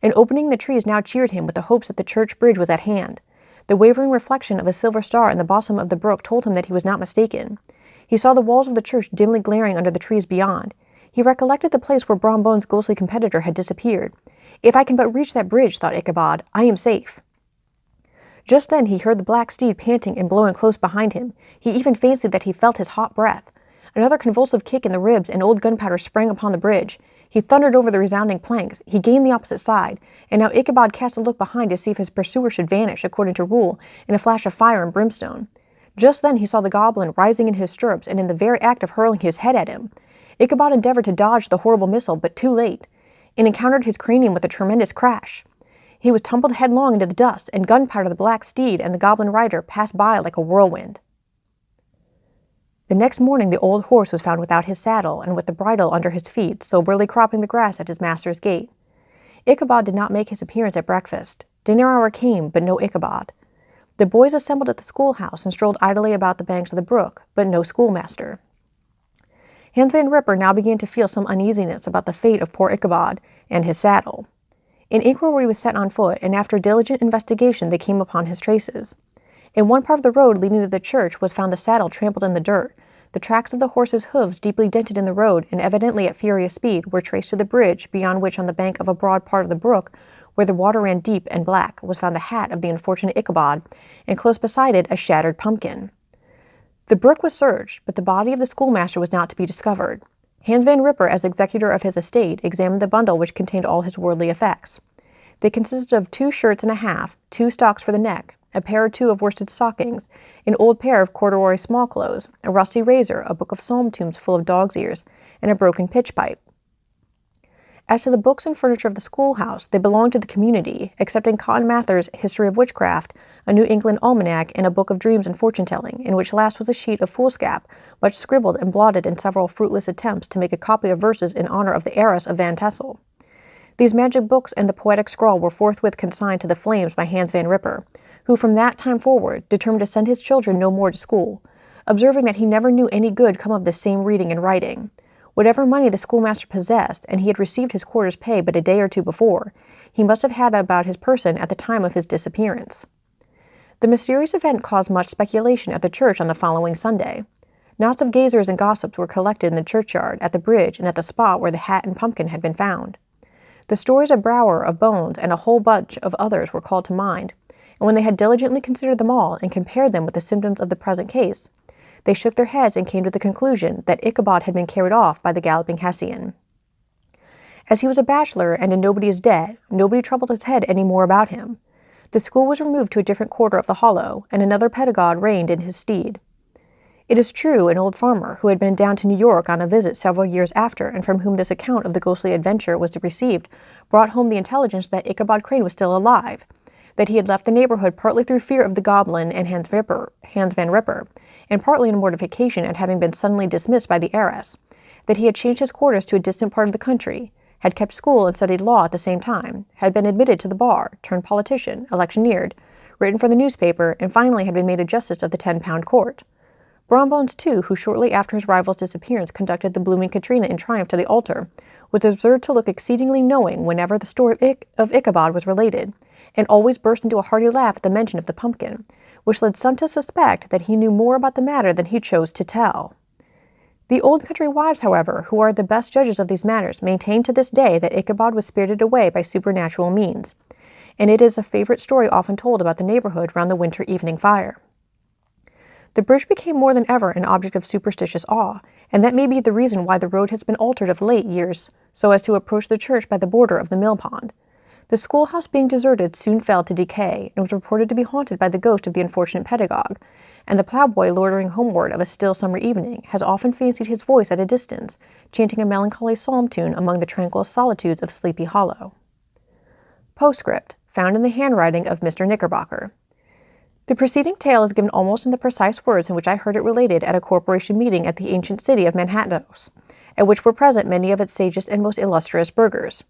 An opening in the trees now cheered him with the hopes that the church bridge was at hand. The wavering reflection of a silver star in the bosom of the brook told him that he was not mistaken. He saw the walls of the church dimly glaring under the trees beyond. He recollected the place where Brom Bones' ghostly competitor had disappeared. If I can but reach that bridge, thought Ichabod, I am safe. Just then he heard the black steed panting and blowing close behind him. He even fancied that he felt his hot breath. Another convulsive kick in the ribs, and old Gunpowder sprang upon the bridge. He thundered over the resounding planks. He gained the opposite side, and now Ichabod cast a look behind to see if his pursuer should vanish, according to rule, in a flash of fire and brimstone. Just then he saw the goblin rising in his stirrups and in the very act of hurling his head at him. Ichabod endeavored to dodge the horrible missile, but too late, and encountered his cranium with a tremendous crash. He was tumbled headlong into the dust, and gunpowder the black steed and the goblin rider passed by like a whirlwind. The next morning the old horse was found without his saddle and with the bridle under his feet, soberly cropping the grass at his master's gate. Ichabod did not make his appearance at breakfast. Dinner hour came, but no Ichabod. The boys assembled at the schoolhouse and strolled idly about the banks of the brook, but no schoolmaster. Hans Van Ripper now began to feel some uneasiness about the fate of poor Ichabod and his saddle. An inquiry was set on foot, and after diligent investigation they came upon his traces. In one part of the road leading to the church was found the saddle trampled in the dirt. The tracks of the horse's hooves, deeply dented in the road and evidently at furious speed, were traced to the bridge, beyond which on the bank of a broad part of the brook, where the water ran deep and black, was found the hat of the unfortunate Ichabod, and close beside it a shattered pumpkin. The brook was searched, but the body of the schoolmaster was not to be discovered. Hans Van Ripper, as executor of his estate, examined the bundle which contained all his worldly effects. They consisted of 2 shirts and a half, 2 stocks for the neck, a pair or 2 of worsted stockings, an old pair of corduroy small-clothes, a rusty razor, a book of psalm tunes full of dog's ears, and a broken pitch-pipe. As to the books and furniture of the schoolhouse, they belonged to the community, excepting Cotton Mather's History of Witchcraft, a New England almanac, and a book of dreams and fortune-telling, in which last was a sheet of foolscap, much scribbled and blotted in several fruitless attempts to make a copy of verses in honor of the heiress of Van Tassel. These magic books and the poetic scrawl were forthwith consigned to the flames by Hans Van Ripper, who from that time forward determined to send his children no more to school, observing that he never knew any good come of this same reading and writing. Whatever money the schoolmaster possessed, and he had received his quarter's pay but a day or 2 before, he must have had about his person at the time of his disappearance. The mysterious event caused much speculation at the church on the following Sunday. Knots of gazers and gossips were collected in the churchyard, at the bridge, and at the spot where the hat and pumpkin had been found. The stories of Brower, of Bones, and a whole bunch of others were called to mind, and when they had diligently considered them all and compared them with the symptoms of the present case, they shook their heads and came to the conclusion that Ichabod had been carried off by the galloping Hessian. As he was a bachelor and in nobody's debt, nobody troubled his head any more about him. The school was removed to a different quarter of the hollow, and another pedagogue reigned in his stead. It is true, an old farmer, who had been down to New York on a visit several years after, and from whom this account of the ghostly adventure was received, brought home the intelligence that Ichabod Crane was still alive, that he had left the neighborhood partly through fear of the goblin and Hans Van Ripper, and partly in mortification at having been suddenly dismissed by the heiress, that he had changed his quarters to a distant part of the country, had kept school and studied law at the same time, had been admitted to the bar, turned politician, electioneered, written for the newspaper, and finally had been made a justice of the 10-pound court. Brombones, too, who shortly after his rival's disappearance conducted the blooming Katrina in triumph to the altar, was observed to look exceedingly knowing whenever the story of Ichabod was related, and always burst into a hearty laugh at the mention of the pumpkin, which led some to suspect that he knew more about the matter than he chose to tell. The old country wives, however, who are the best judges of these matters, maintain to this day that Ichabod was spirited away by supernatural means, and it is a favorite story often told about the neighborhood round the winter evening fire. The bridge became more than ever an object of superstitious awe, and that may be the reason why the road has been altered of late years so as to approach the church by the border of the mill pond. The schoolhouse being deserted soon fell to decay, and was reported to be haunted by the ghost of the unfortunate pedagogue, and the ploughboy loitering homeward of a still summer evening has often fancied his voice at a distance, chanting a melancholy psalm tune among the tranquil solitudes of Sleepy Hollow. Postscript, found in the handwriting of Mr. Knickerbocker. The preceding tale is given almost in the precise words in which I heard it related at a corporation meeting at the ancient city of Manhattan, at which were present many of its sagest and most illustrious burghers.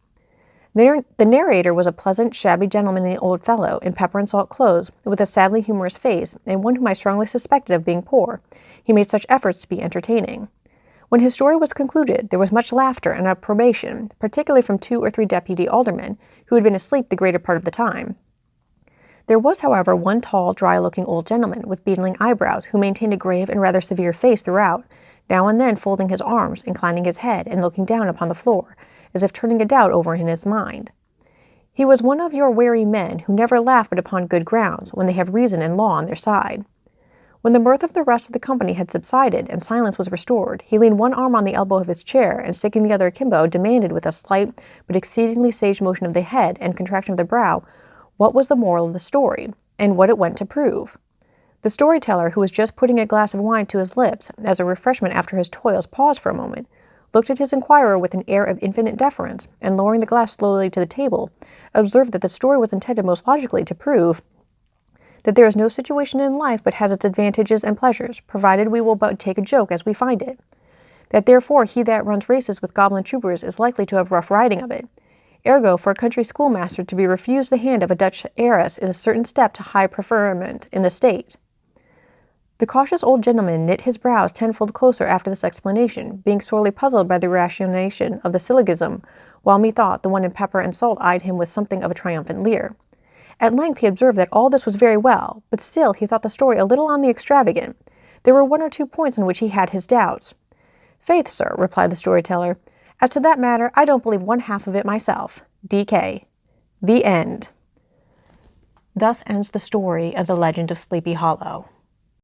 The narrator was a pleasant, shabby gentlemanly old fellow in pepper and salt clothes, with a sadly humorous face, and one whom I strongly suspected of being poor. He made such efforts to be entertaining. When his story was concluded, there was much laughter and approbation, particularly from 2 or 3 deputy aldermen, who had been asleep the greater part of the time. There was, however, one tall, dry-looking old gentleman with beetling eyebrows, who maintained a grave and rather severe face throughout, now and then folding his arms, inclining his head, and looking down upon the floor, as if turning a doubt over in his mind. He was one of your wary men, who never laugh but upon good grounds, when they have reason and law on their side. When the mirth of the rest of the company had subsided, and silence was restored, he leaned one arm on the elbow of his chair, and sticking the other akimbo, demanded with a slight but exceedingly sage motion of the head and contraction of the brow, what was the moral of the story, and what it went to prove. The storyteller, who was just putting a glass of wine to his lips, as a refreshment after his toils, paused for a moment, looked at his inquirer with an air of infinite deference, and lowering the glass slowly to the table, observed that the story was intended most logically to prove that there is no situation in life but has its advantages and pleasures, provided we will but take a joke as we find it. That therefore he that runs races with goblin troopers is likely to have rough riding of it. Ergo, for a country schoolmaster to be refused the hand of a Dutch heiress is a certain step to high preferment in the state. The cautious old gentleman knit his brows tenfold closer after this explanation, being sorely puzzled by the ratiocination of the syllogism, while methought the one in pepper and salt eyed him with something of a triumphant leer. At length he observed that all this was very well, but still he thought the story a little on the extravagant. There were 1 or 2 points on which he had his doubts. "Faith, sir," replied the storyteller, "as to that matter, I don't believe one half of it myself. D.K. The end." Thus ends the story of the Legend of Sleepy Hallow.